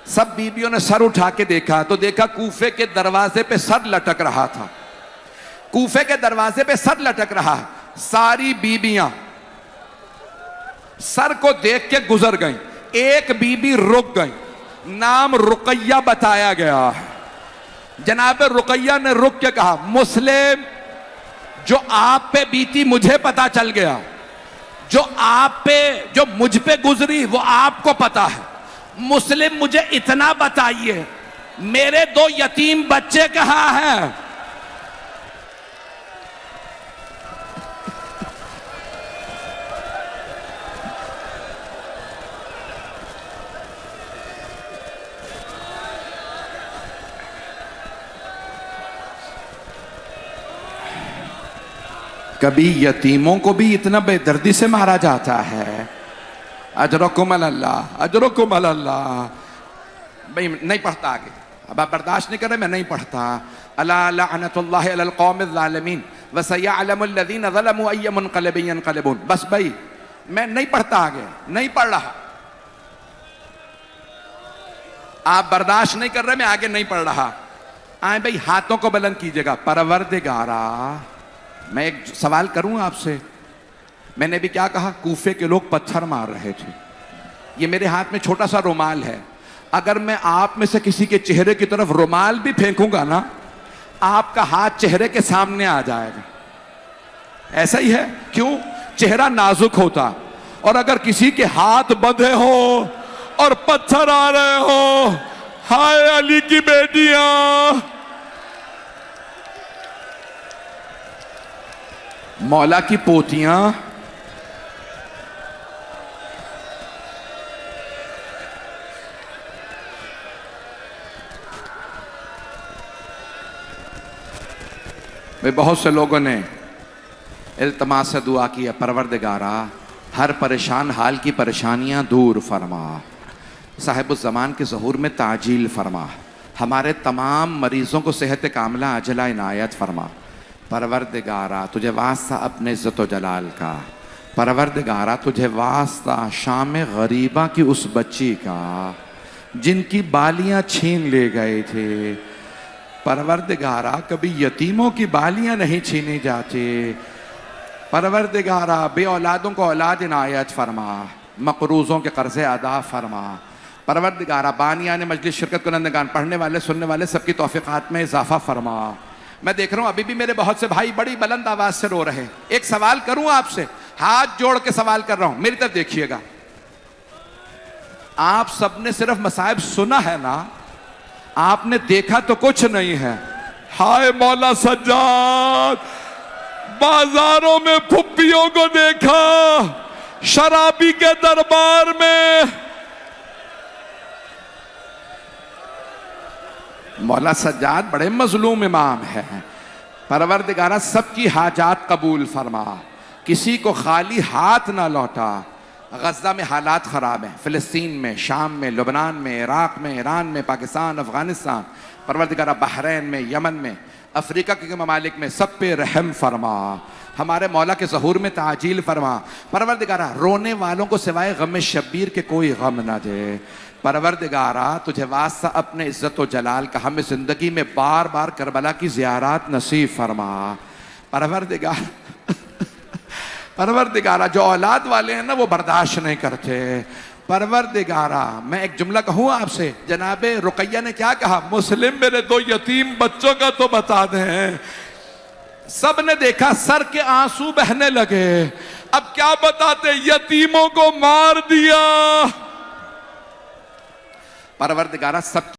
سب بیویوں نے سر اٹھا کے دیکھا تو دیکھا کوفے کے دروازے پہ سر لٹک رہا تھا. کوفے کے دروازے پہ سر لٹک رہا. ساری بیویاں سر کو دیکھ کے گزر گئیں. ایک بی بی رک گئی, نام رقیہ بتایا گیا. جناب رقیہ نے رک کے کہا مسلم, جو آپ پہ بیتی مجھے پتا چل گیا, جو مجھ پہ گزری وہ آپ کو پتا ہے. مسلم مجھے اتنا بتائیے میرے 2 یتیم بچے کہاں ہیں؟ کبھی یتیموں کو بھی اتنا بے دردی سے مارا جاتا ہے. اجرکم اللہ, اجرکم اللہ. بھئی نہیں پڑھتا آگے, اب آپ برداشت نہیں کر رہے, میں نہیں پڑھتا. الا لعنت اللہ علی القوم الظالمین وسیعلم الذین ظلموا ای منقلب ینقلبون. بس بھئی میں نہیں پڑھتا آگے, نہیں پڑھ رہا. آپ برداشت نہیں کر رہے, میں آگے نہیں پڑھ رہا. آئیں بھئی ہاتھوں کو بلند کیجئے گا. پروردگارا, میں ایک سوال کروں آپ سے. میں نے بھی کیا کہا, کوفے کے لوگ پتھر مار رہے تھے. یہ میرے ہاتھ میں چھوٹا سا رومال ہے. اگر میں آپ میں سے کسی کے چہرے کی طرف رومال بھی پھینکوں گا نا, آپ کا ہاتھ چہرے کے سامنے آ جائے گا. ایسا ہی ہے. کیوں؟ چہرہ نازک ہوتا, اور اگر کسی کے ہاتھ بندھے ہو اور پتھر آ رہے ہو, ہائے علی کی بیٹیاں, مولا کی پوتیاں, بہت سے لوگوں نے التماس سے دعا کی ہے پروردگارا ہر پریشان حال کی پریشانیاں دور فرما, صاحب الزمان کے ظہور میں تعجیل فرما, ہمارے تمام مریضوں کو صحت کاملہ عاجلہ عنایت فرما. پروردگارا تجھے واسطہ اپنے عزت و جلال کا, پروردگارا تجھے واسطہ شام غریبہ کی اس بچی کا جن کی بالیاں چھین لے گئے تھے. پروردگارا کبھی یتیموں کی بالیاں نہیں چھینی جاتی. پروردگارا بے اولادوں کو اولاد عنایت فرما, مقروضوں کے قرض ادا فرما. پروردگارا بانیان مجلس شرکت کنندگان, پڑھنے والے سننے والے سب کی توفیقات میں اضافہ فرما. میں دیکھ رہا ہوں ابھی بھی میرے بہت سے بھائی بڑی بلند آواز سے رو رہے ہیں. ایک سوال کروں آپ سے, ہاتھ جوڑ کے سوال کر رہا ہوں, میری طرف دیکھیے گا. آپ سب نے صرف مصائب سنا ہے نا, آپ نے دیکھا تو کچھ نہیں ہے. ہائے مولا سجاد, بازاروں میں پھپھیوں کو دیکھا، شرابی کے دربار میں۔ مولا سجاد بڑے مظلوم امام ہیں۔ پروردگارہ سب کی حاجات قبول فرما، کسی کو خالی ہاتھ نہ لوٹا۔ غزہ میں حالات خراب ہیں، فلسطین میں، شام میں، لبنان میں، عراق میں، ایران میں، پاکستان، افغانستان، پروردگارہ بحرین میں، یمن میں، افریقہ کے ممالک میں، سب پہ رحم فرما۔ ہمارے مولا کے ظہور میں تعجیل فرما۔ پروردگارہ رونے والوں کو سوائے غم شبیر کے کوئی غم نہ دے۔ پروردگارہ تجھے واسطہ اپنے عزت و جلال کا ہمیں زندگی میں بار بار کربلا کی زیارات نصیب فرما۔ پروردگارہ جو اولاد والے ہیں نا وہ برداشت نہیں کرتے۔ پروردگارہ میں ایک جملہ کہوں آپ سے، جناب رقیہ نے کیا کہا؟ مسلم میرے 2 یتیم بچوں کا تو بتا دیں۔ سب نے دیکھا، سر کے آنسو بہنے لگے۔ اب کیا بتاتے؟ یتیموں کو مار دیا۔ پروردگارہ سب